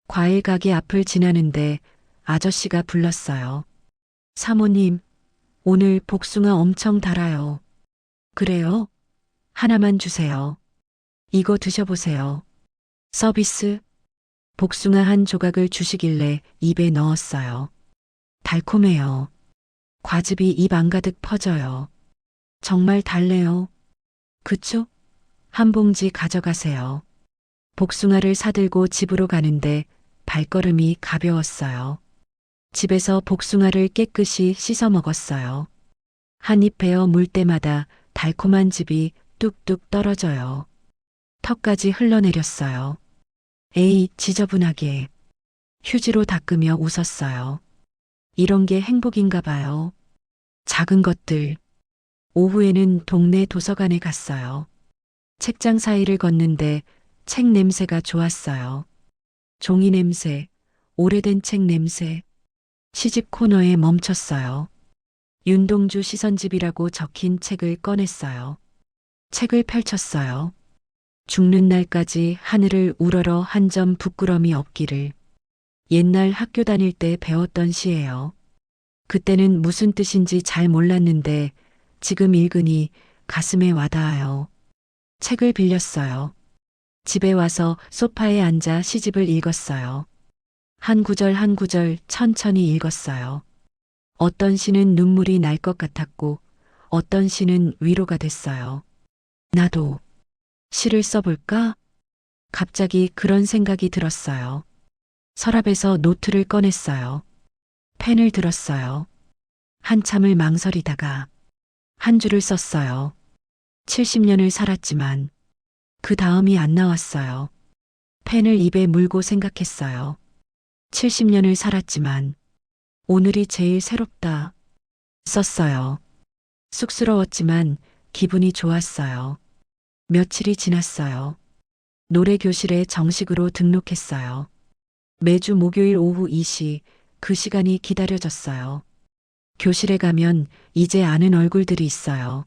Speaker 1: 과일 가게 앞을 지나는데 아저씨가 불렀어요. 사모님, 오늘 복숭아 엄청 달아요. 그래요? 하나만 주세요. 이거 드셔보세요. 서비스? 복숭아 한 조각을 주시길래 입에 넣었어요. 달콤해요. 과즙이 입 안가득 퍼져요. 정말 달래요. 그쵸? 한 봉지 가져가세요. 복숭아를 사들고 집으로 가는데 발걸음이 가벼웠어요. 집에서 복숭아를 깨끗이 씻어 먹었어요. 한 입 베어 물 때마다 달콤한 즙이 뚝뚝 떨어져요. 턱까지 흘러내렸어요. 에이, 지저분하게. 휴지로 닦으며 웃었어요. 이런 게 행복인가 봐요. 작은 것들. 오후에는 동네 도서관에 갔어요. 책장 사이를 걷는데 책 냄새가 좋았어요. 종이 냄새, 오래된 책 냄새. 시집 코너에 멈췄어요. 윤동주 시선집이라고 적힌 책을 꺼냈어요. 책을 펼쳤어요. 죽는 날까지 하늘을 우러러 한 점 부끄럼이 없기를. 옛날 학교 다닐 때 배웠던 시예요. 그때는 무슨 뜻인지 잘 몰랐는데 지금 읽으니 가슴에 와닿아요. 책을 빌렸어요. 집에 와서 소파에 앉아 시집을 읽었어요. 한 구절 한 구절 천천히 읽었어요. 어떤 시는 눈물이 날 것 같았고 어떤 시는 위로가 됐어요. 나도 시를 써볼까? 갑자기 그런 생각이 들었어요. 서랍에서 노트를 꺼냈어요. 펜을 들었어요. 한참을 망설이다가 한 줄을 썼어요. 70년을 살았지만 그 다음이 안 나왔어요. 펜을 입에 물고 생각했어요. 70년을 살았지만 오늘이 제일 새롭다. 썼어요. 쑥스러웠지만 기분이 좋았어요. 며칠이 지났어요. 노래 교실에 정식으로 등록했어요. 매주 목요일 오후 2시 그 시간이 기다려졌어요. 교실에 가면 이제 아는 얼굴들이 있어요.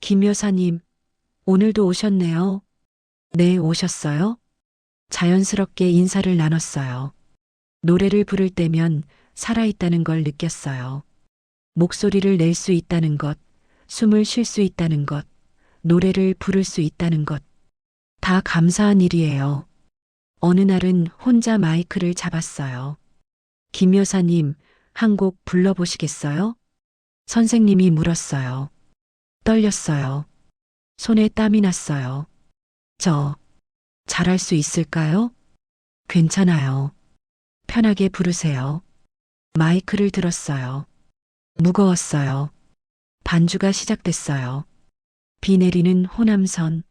Speaker 1: 김 여사님, 오늘도 오셨네요. 네, 오셨어요? 자연스럽게 인사를 나눴어요. 노래를 부를 때면 살아있다는 걸 느꼈어요. 목소리를 낼 수 있다는 것, 숨을 쉴 수 있다는 것, 노래를 부를 수 있다는 것. 다 감사한 일이에요. 어느 날은 혼자 마이크를 잡았어요. 김 여사님, 한 곡 불러보시겠어요? 선생님이 물었어요. 떨렸어요. 손에 땀이 났어요. 저, 잘할 수 있을까요? 괜찮아요. 편하게 부르세요. 마이크를 들었어요. 무거웠어요. 반주가 시작됐어요. 비 내리는 호남선.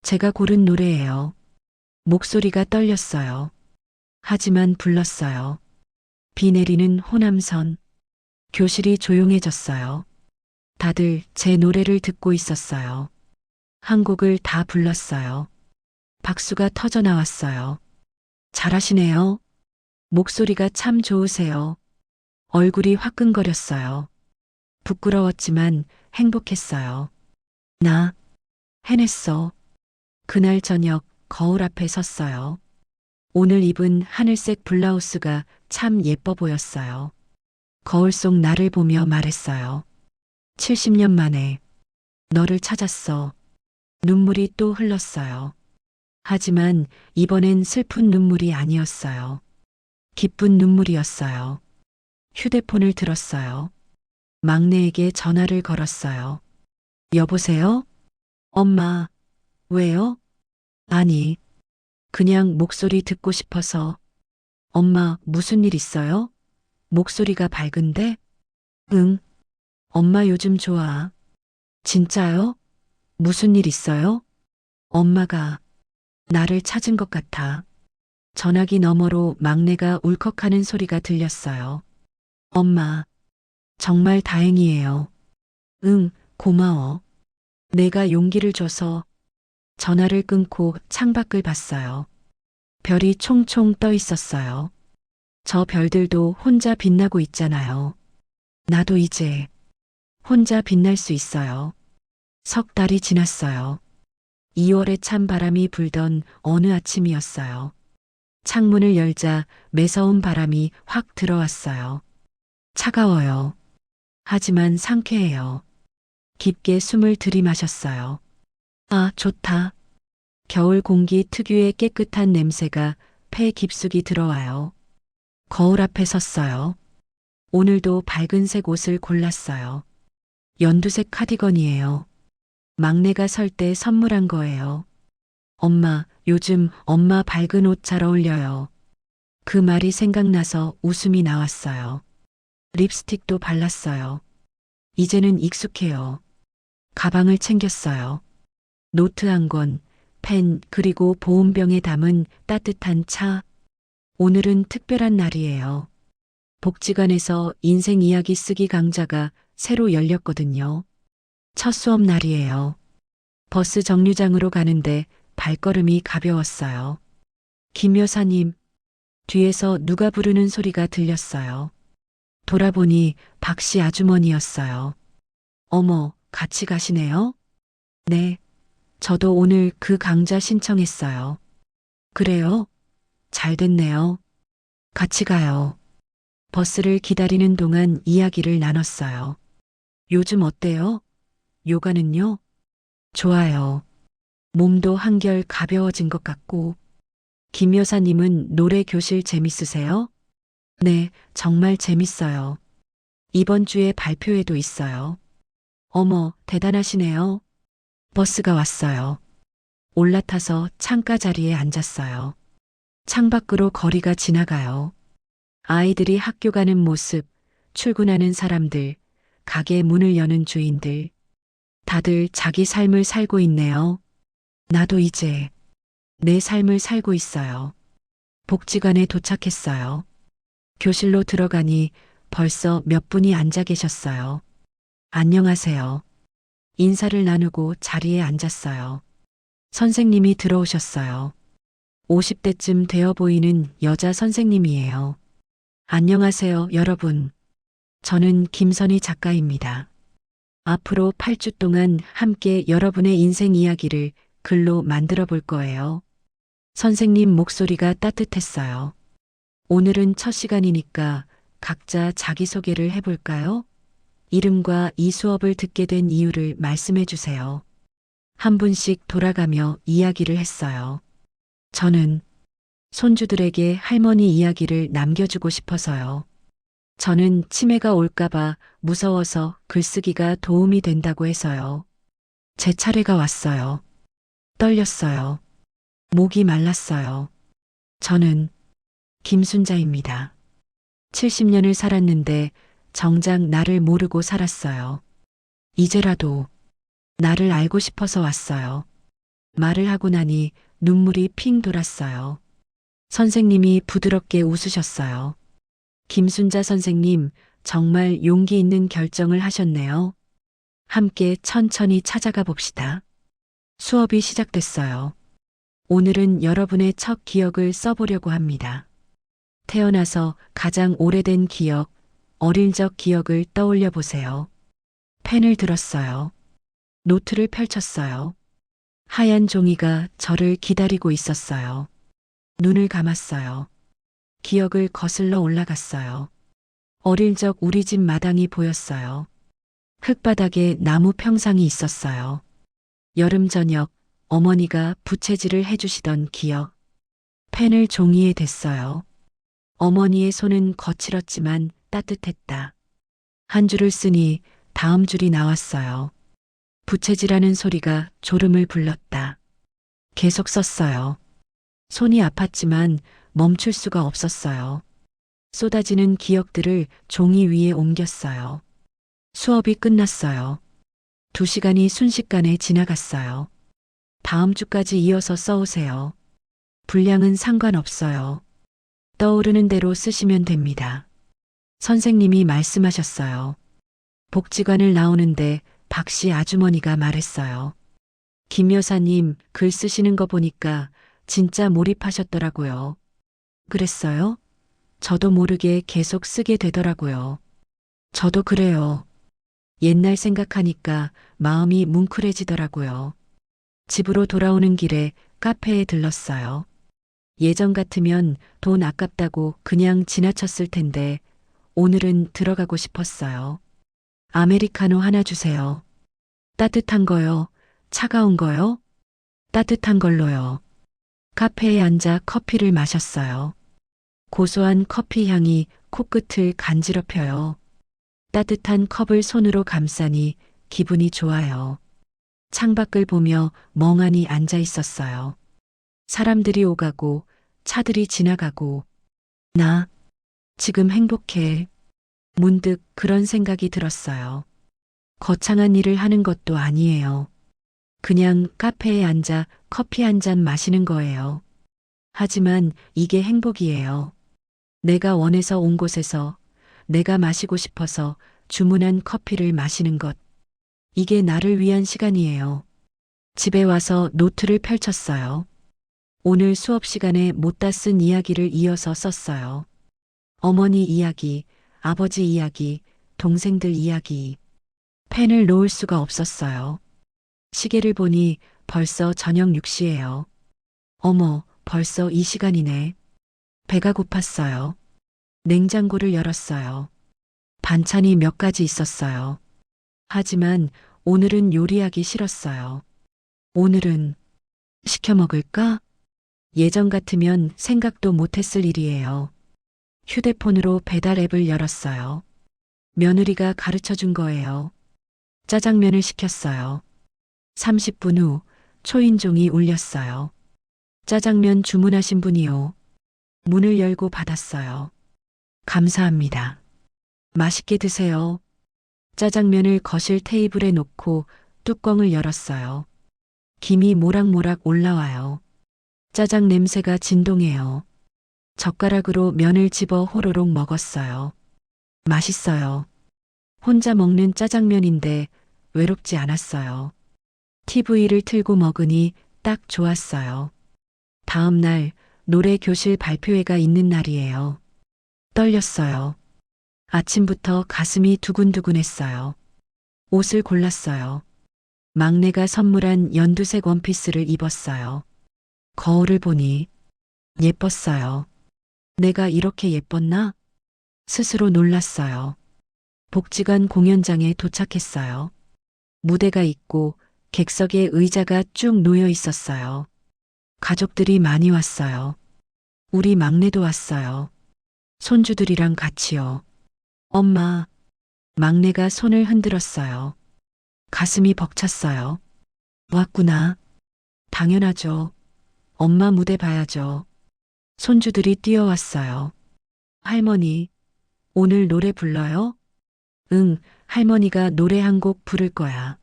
Speaker 1: 제가 고른 노래예요. 목소리가 떨렸어요. 하지만 불렀어요. 비 내리는 호남선. 교실이 조용해졌어요. 다들 제 노래를 듣고 있었어요. 한 곡을 다 불렀어요. 박수가 터져 나왔어요. 잘하시네요. 목소리가 참 좋으세요. 얼굴이 화끈거렸어요. 부끄러웠지만 행복했어요. 나 해냈어. 그날 저녁 거울 앞에 섰어요. 오늘 입은 하늘색 블라우스가 참 예뻐 보였어요. 거울 속 나를 보며 말했어요. 70년 만에 너를 찾았어. 눈물이 또 흘렀어요. 하지만 이번엔 슬픈 눈물이 아니었어요. 기쁜 눈물이었어요. 휴대폰을 들었어요. 막내에게 전화를 걸었어요. 여보세요? 엄마, 왜요? 아니, 그냥 목소리 듣고 싶어서. 엄마, 무슨 일 있어요? 목소리가 밝은데? 응, 엄마 요즘 좋아. 진짜요? 무슨 일 있어요? 엄마가 나를 찾은 것 같아. 전화기 너머로 막내가 울컥하는 소리가 들렸어요. 엄마, 정말 다행이에요. 응, 고마워. 내가 용기를 줘서. 전화를 끊고 창밖을 봤어요. 별이 총총 떠 있었어요. 저 별들도 혼자 빛나고 있잖아요. 나도 이제 혼자 빛날 수 있어요. 석 달이 지났어요. 2월에 찬 바람이 불던 어느 아침이었어요. 창문을 열자 매서운 바람이 확 들어왔어요. 차가워요. 하지만 상쾌해요. 깊게 숨을 들이마셨어요. 아, 좋다. 겨울 공기 특유의 깨끗한 냄새가 폐 깊숙이 들어와요. 거울 앞에 섰어요. 오늘도 밝은색 옷을 골랐어요. 연두색 카디건이에요. 막내가 설 때 선물한 거예요. 엄마, 요즘 엄마 밝은 옷 잘 어울려요. 그 말이 생각나서 웃음이 나왔어요. 립스틱도 발랐어요. 이제는 익숙해요. 가방을 챙겼어요. 노트 한 권, 펜, 그리고 보온병에 담은 따뜻한 차. 오늘은 특별한 날이에요. 복지관에서 인생 이야기 쓰기 강좌가 새로 열렸거든요. 첫 수업 날이에요. 버스 정류장으로 가는데 발걸음이 가벼웠어요. 김 여사님, 뒤에서 누가 부르는 소리가 들렸어요. 돌아보니 박씨 아주머니였어요. 어머, 같이 가시네요? 네, 저도 오늘 그 강좌 신청했어요. 그래요? 잘 됐네요. 같이 가요. 버스를 기다리는 동안 이야기를 나눴어요. 요즘 어때요? 요가는요? 좋아요. 몸도 한결 가벼워진 것 같고. 김 여사님은 노래 교실 재밌으세요? 네, 정말 재밌어요. 이번 주에 발표회도 있어요. 어머, 대단하시네요. 버스가 왔어요. 올라타서 창가 자리에 앉았어요. 창밖으로 거리가 지나가요. 아이들이 학교 가는 모습, 출근하는 사람들, 가게 문을 여는 주인들. 다들 자기 삶을 살고 있네요. 나도 이제 내 삶을 살고 있어요. 복지관에 도착했어요. 교실로 들어가니 벌써 몇 분이 앉아 계셨어요. 안녕하세요. 인사를 나누고 자리에 앉았어요. 선생님이 들어오셨어요. 50대쯤 되어 보이는 여자 선생님이에요. 안녕하세요, 여러분. 저는 김선희 작가입니다. 앞으로 8주 동안 함께 여러분의 인생 이야기를 글로 만들어 볼 거예요. 선생님 목소리가 따뜻했어요. 오늘은 첫 시간이니까 각자 자기소개를 해볼까요? 이름과 이 수업을 듣게 된 이유를 말씀해 주세요. 한 분씩 돌아가며 이야기를 했어요. 저는 손주들에게 할머니 이야기를 남겨주고 싶어서요. 저는 치매가 올까봐 무서워서 글쓰기가 도움이 된다고 해서요. 제 차례가 왔어요. 떨렸어요. 목이 말랐어요. 저는 김순자입니다. 70년을 살았는데 정작 나를 모르고 살았어요. 이제라도 나를 알고 싶어서 왔어요. 말을 하고 나니 눈물이 핑 돌았어요. 선생님이 부드럽게 웃으셨어요. 김순자 선생님, 정말 용기 있는 결정을 하셨네요. 함께 천천히 찾아가 봅시다. 수업이 시작됐어요. 오늘은 여러분의 첫 기억을 써보려고 합니다. 태어나서 가장 오래된 기억, 어릴 적 기억을 떠올려 보세요. 펜을 들었어요. 노트를 펼쳤어요. 하얀 종이가 저를 기다리고 있었어요. 눈을 감았어요. 기억을 거슬러 올라갔어요. 어릴 적 우리 집 마당이 보였어요. 흙바닥에 나무 평상이 있었어요. 여름 저녁 어머니가 부채질을 해주시던 기억. 펜을 종이에 댔어요. 어머니의 손은 거칠었지만 따뜻했다. 한 줄을 쓰니 다음 줄이 나왔어요. 부채질하는 소리가 졸음을 불렀다. 계속 썼어요. 손이 아팠지만 멈출 수가 없었어요. 쏟아지는 기억들을 종이 위에 옮겼어요. 수업이 끝났어요. 2시간이 순식간에 지나갔어요. 다음 주까지 이어서 써오세요. 분량은 상관없어요. 떠오르는 대로 쓰시면 됩니다. 선생님이 말씀하셨어요. 복지관을 나오는데 박씨 아주머니가 말했어요. 김 여사님 글 쓰시는 거 보니까 진짜 몰입하셨더라고요. 그랬어요? 저도 모르게 계속 쓰게 되더라고요. 저도 그래요. 옛날 생각하니까 마음이 뭉클해지더라고요. 집으로 돌아오는 길에 카페에 들렀어요. 예전 같으면 돈 아깝다고 그냥 지나쳤을 텐데 오늘은 들어가고 싶었어요. 아메리카노 하나 주세요. 따뜻한 거요? 차가운 거요? 따뜻한 걸로요. 카페에 앉아 커피를 마셨어요. 고소한 커피 향이 코끝을 간지럽혀요. 따뜻한 컵을 손으로 감싸니 기분이 좋아요. 창밖을 보며 멍하니 앉아 있었어요. 사람들이 오가고 차들이 지나가고 나 지금 행복해. 문득 그런 생각이 들었어요. 거창한 일을 하는 것도 아니에요. 그냥 카페에 앉아 커피 한 잔 마시는 거예요. 하지만 이게 행복이에요. 내가 원해서 온 곳에서 내가 마시고 싶어서 주문한 커피를 마시는 것. 이게 나를 위한 시간이에요. 집에 와서 노트를 펼쳤어요. 오늘 수업 시간에 못다 쓴 이야기를 이어서 썼어요. 어머니 이야기, 아버지 이야기, 동생들 이야기. 펜을 놓을 수가 없었어요. 시계를 보니 벌써 저녁 6시예요. 어머, 벌써 이 시간이네. 배가 고팠어요. 냉장고를 열었어요. 반찬이 몇 가지 있었어요. 하지만 오늘은 요리하기 싫었어요. 오늘은 시켜 먹을까? 예전 같으면 생각도 못했을 일이에요. 휴대폰으로 배달 앱을 열었어요. 며느리가 가르쳐 준 거예요. 짜장면을 시켰어요. 30분 후 초인종이 울렸어요. 짜장면 주문하신 분이요. 문을 열고 받았어요. 감사합니다. 맛있게 드세요. 짜장면을 거실 테이블에 놓고 뚜껑을 열었어요. 김이 모락모락 올라와요. 짜장 냄새가 진동해요. 젓가락으로 면을 집어 호로록 먹었어요. 맛있어요. 혼자 먹는 짜장면인데 외롭지 않았어요. TV를 틀고 먹으니 딱 좋았어요. 다음 날 노래 교실 발표회가 있는 날이에요. 떨렸어요. 아침부터 가슴이 두근두근했어요. 옷을 골랐어요. 막내가 선물한 연두색 원피스를 입었어요. 거울을 보니 예뻤어요. 내가 이렇게 예뻤나? 스스로 놀랐어요. 복지관 공연장에 도착했어요. 무대가 있고 객석에 의자가 쭉 놓여 있었어요. 가족들이 많이 왔어요. 우리 막내도 왔어요. 손주들이랑 같이요. 엄마. 막내가 손을 흔들었어요. 가슴이 벅찼어요. 왔구나. 당연하죠. 엄마 무대 봐야죠. 손주들이 뛰어왔어요. 할머니, 오늘 노래 불러요? 응, 할머니가 노래 한 곡 부를 거야.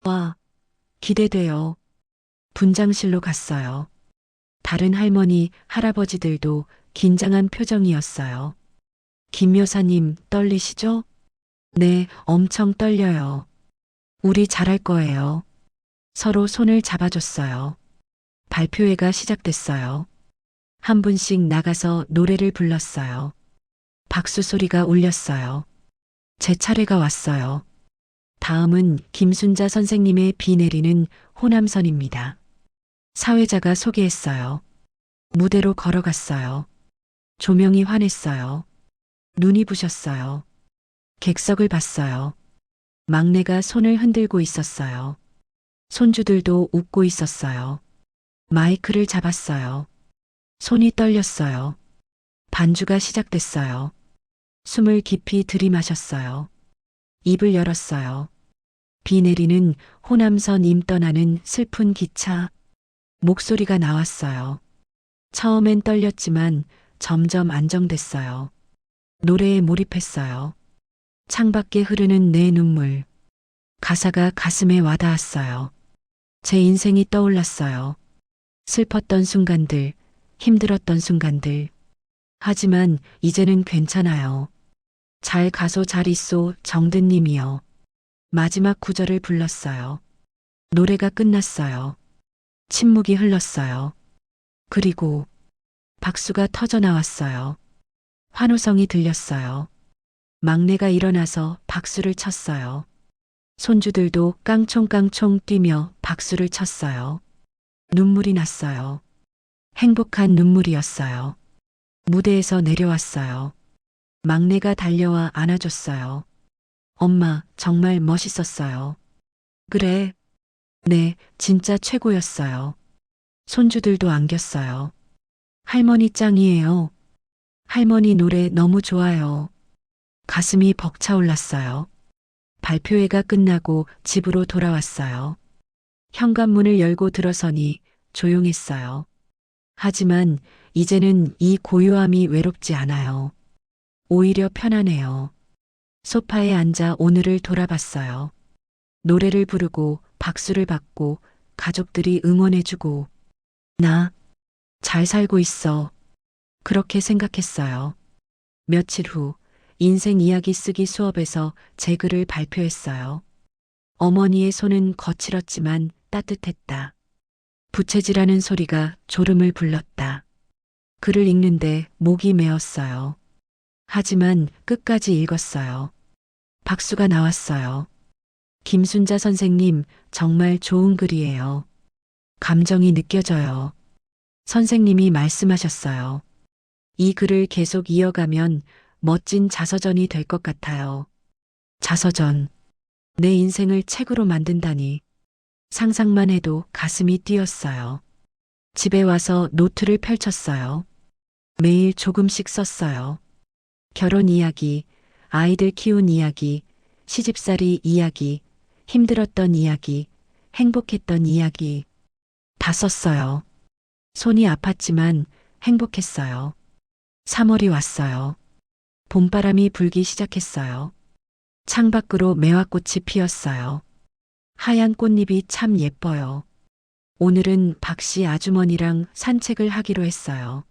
Speaker 1: 와, 기대돼요. 분장실로 갔어요. 다른 할머니, 할아버지들도 긴장한 표정이었어요. 김 여사님 떨리시죠? 네, 엄청 떨려요. 우리 잘할 거예요. 서로 손을 잡아줬어요. 발표회가 시작됐어요. 한 분씩 나가서 노래를 불렀어요. 박수 소리가 울렸어요. 제 차례가 왔어요. 다음은 김순자 선생님의 비 내리는 호남선입니다. 사회자가 소개했어요. 무대로 걸어갔어요. 조명이 환했어요. 눈이 부셨어요. 객석을 봤어요. 막내가 손을 흔들고 있었어요. 손주들도 웃고 있었어요. 마이크를 잡았어요. 손이 떨렸어요. 반주가 시작됐어요. 숨을 깊이 들이마셨어요. 입을 열었어요. 비 내리는 호남선 임 떠나는 슬픈 기차. 목소리가 나왔어요. 처음엔 떨렸지만 점점 안정됐어요. 노래에 몰입했어요. 창밖에 흐르는 내 눈물. 가사가 가슴에 와닿았어요. 제 인생이 떠올랐어요. 슬펐던 순간들, 힘들었던 순간들. 하지만 이제는 괜찮아요. 잘 가소 잘 있소 정든님이요. 마지막 구절을 불렀어요. 노래가 끝났어요. 침묵이 흘렀어요. 그리고 박수가 터져 나왔어요. 환호성이 들렸어요. 막내가 일어나서 박수를 쳤어요. 손주들도 깡총깡총 뛰며 박수를 쳤어요. 눈물이 났어요. 행복한 눈물이었어요. 무대에서 내려왔어요. 막내가 달려와 안아줬어요. 엄마, 정말 멋있었어요. 그래. 네, 진짜 최고였어요. 손주들도 안겼어요. 할머니 짱이에요. 할머니 노래 너무 좋아요. 가슴이 벅차올랐어요. 발표회가 끝나고 집으로 돌아왔어요. 현관문을 열고 들어서니 조용했어요. 하지만 이제는 이 고요함이 외롭지 않아요. 오히려 편안해요. 소파에 앉아 오늘을 돌아봤어요. 노래를 부르고 박수를 받고 가족들이 응원해주고 나 잘 살고 있어. 그렇게 생각했어요. 며칠 후 인생 이야기 쓰기 수업에서 제 글을 발표했어요. 어머니의 손은 거칠었지만 따뜻했다. 부채질하는 소리가 졸음을 불렀다. 글을 읽는데 목이 메었어요. 하지만 끝까지 읽었어요. 박수가 나왔어요. 김순자 선생님, 정말 좋은 글이에요. 감정이 느껴져요. 선생님이 말씀하셨어요. 이 글을 계속 이어가면 멋진 자서전이 될 것 같아요. 자서전. 내 인생을 책으로 만든다니. 상상만 해도 가슴이 뛰었어요. 집에 와서 노트를 펼쳤어요. 매일 조금씩 썼어요. 결혼 이야기, 아이들 키운 이야기, 시집살이 이야기, 힘들었던 이야기, 행복했던 이야기. 다 썼어요. 손이 아팠지만 행복했어요. 3월이 왔어요. 봄바람이 불기 시작했어요. 창밖으로 매화꽃이 피었어요. 하얀 꽃잎이 참 예뻐요. 오늘은 박씨 아주머니랑 산책을 하기로 했어요.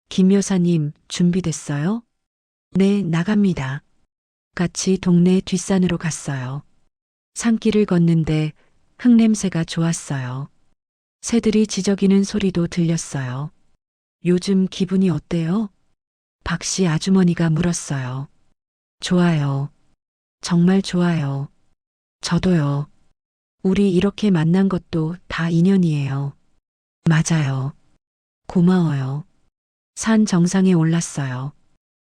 Speaker 1: 김 여사님, 준비됐어요? 네, 나갑니다. 같이 동네 뒷산으로 갔어요. 산길을 걷는데 흙냄새가 좋았어요. 새들이 지저귀는 소리도 들렸어요. 요즘 기분이 어때요? 박씨 아주머니가 물었어요. 좋아요. 정말 좋아요. 저도요. 우리 이렇게 만난 것도 다 인연이에요. 맞아요. 고마워요. 산 정상에 올랐어요.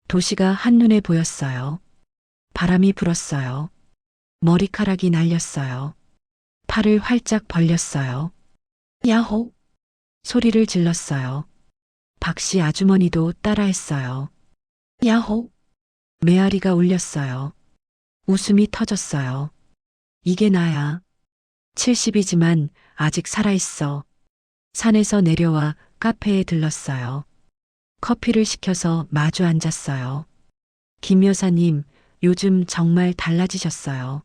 Speaker 1: 도시가 한눈에 보였어요. 바람이 불었어요. 머리카락이 날렸어요. 팔을 활짝 벌렸어요. 야호! 소리를 질렀어요. 박씨 아주머니도 따라했어요. 야호! 메아리가 울렸어요. 웃음이 터졌어요. 이게 나야. 70이지만 아직 살아있어. 산에서 내려와 카페에 들렀어요. 커피를 시켜서 마주 앉았어요. 김 여사님, 요즘 정말 달라지셨어요.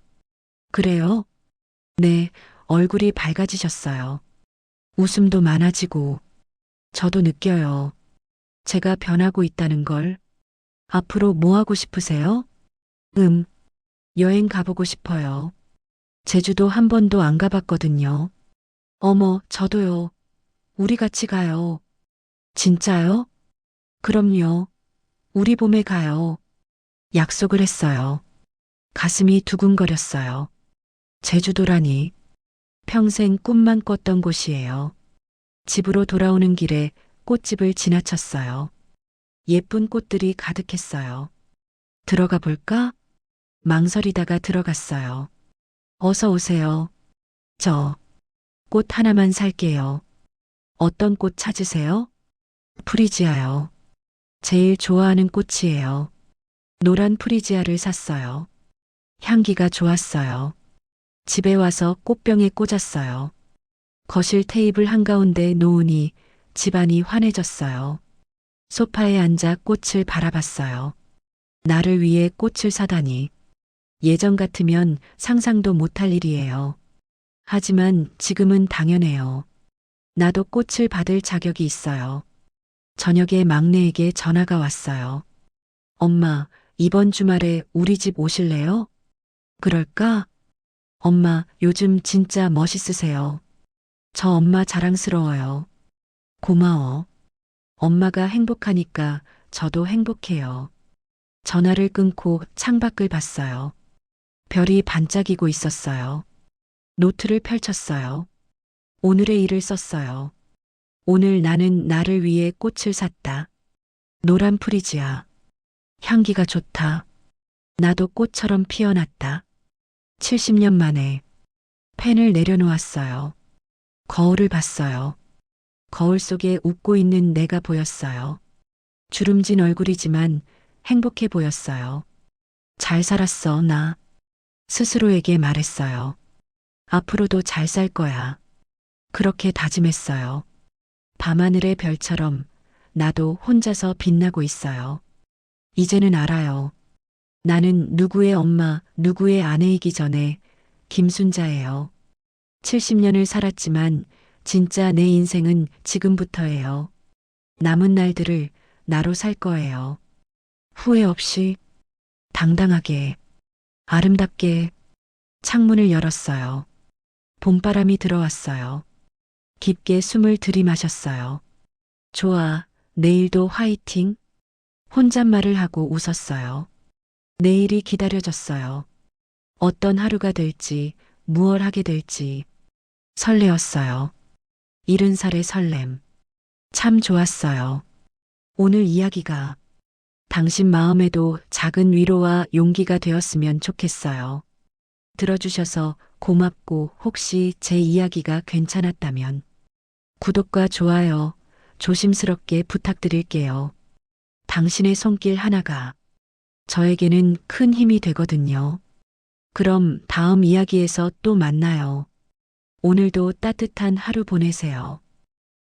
Speaker 1: 그래요? 네, 얼굴이 밝아지셨어요. 웃음도 많아지고, 저도 느껴요. 제가 변하고 있다는 걸. 앞으로 뭐 하고 싶으세요? 여행 가보고 싶어요. 제주도 한 번도 안 가봤거든요. 어머, 저도요. 우리 같이 가요. 진짜요? 그럼요. 우리 봄에 가요. 약속을 했어요. 가슴이 두근거렸어요. 제주도라니. 평생 꿈만 꿨던 곳이에요. 집으로 돌아오는 길에 꽃집을 지나쳤어요. 예쁜 꽃들이 가득했어요. 들어가 볼까? 망설이다가 들어갔어요. 어서 오세요. 저 꽃 하나만 살게요. 어떤 꽃 찾으세요? 프리지아요. 제일 좋아하는 꽃이에요. 노란 프리지아를 샀어요. 향기가 좋았어요. 집에 와서 꽃병에 꽂았어요. 거실 테이블 한가운데 놓으니 집안이 환해졌어요. 소파에 앉아 꽃을 바라봤어요. 나를 위해 꽃을 사다니. 예전 같으면 상상도 못할 일이에요. 하지만 지금은 당연해요. 나도 꽃을 받을 자격이 있어요. 저녁에 막내에게 전화가 왔어요. 엄마, 이번 주말에 우리 집 오실래요? 그럴까? 엄마, 요즘 진짜 멋있으세요. 저 엄마 자랑스러워요. 고마워. 엄마가 행복하니까 저도 행복해요. 전화를 끊고 창밖을 봤어요. 별이 반짝이고 있었어요. 노트를 펼쳤어요. 오늘의 일을 썼어요. 오늘 나는 나를 위해 꽃을 샀다. 노란 프리지아. 향기가 좋다. 나도 꽃처럼 피어났다. 70년 만에 펜을 내려놓았어요. 거울을 봤어요. 거울 속에 웃고 있는 내가 보였어요. 주름진 얼굴이지만 행복해 보였어요. 잘 살았어, 나. 스스로에게 말했어요. 앞으로도 잘 살 거야. 그렇게 다짐했어요. 밤하늘의 별처럼 나도 혼자서 빛나고 있어요. 이제는 알아요. 나는 누구의 엄마, 누구의 아내이기 전에 김순자예요. 70년을 살았지만 진짜 내 인생은 지금부터예요. 남은 날들을 나로 살 거예요. 후회 없이, 당당하게, 아름답게. 창문을 열었어요. 봄바람이 들어왔어요. 깊게 숨을 들이마셨어요. 좋아, 내일도 화이팅. 혼잣말을 하고 웃었어요. 내일이 기다려졌어요. 어떤 하루가 될지, 무얼 하게 될지. 설레었어요. 70살의 설렘. 참 좋았어요. 오늘 이야기가 당신 마음에도 작은 위로와 용기가 되었으면 좋겠어요. 들어주셔서 고맙고 혹시 제 이야기가 괜찮았다면 구독과 좋아요 조심스럽게 부탁드릴게요. 당신의 손길 하나가 저에게는 큰 힘이 되거든요. 그럼 다음 이야기에서 또 만나요. 오늘도 따뜻한 하루 보내세요.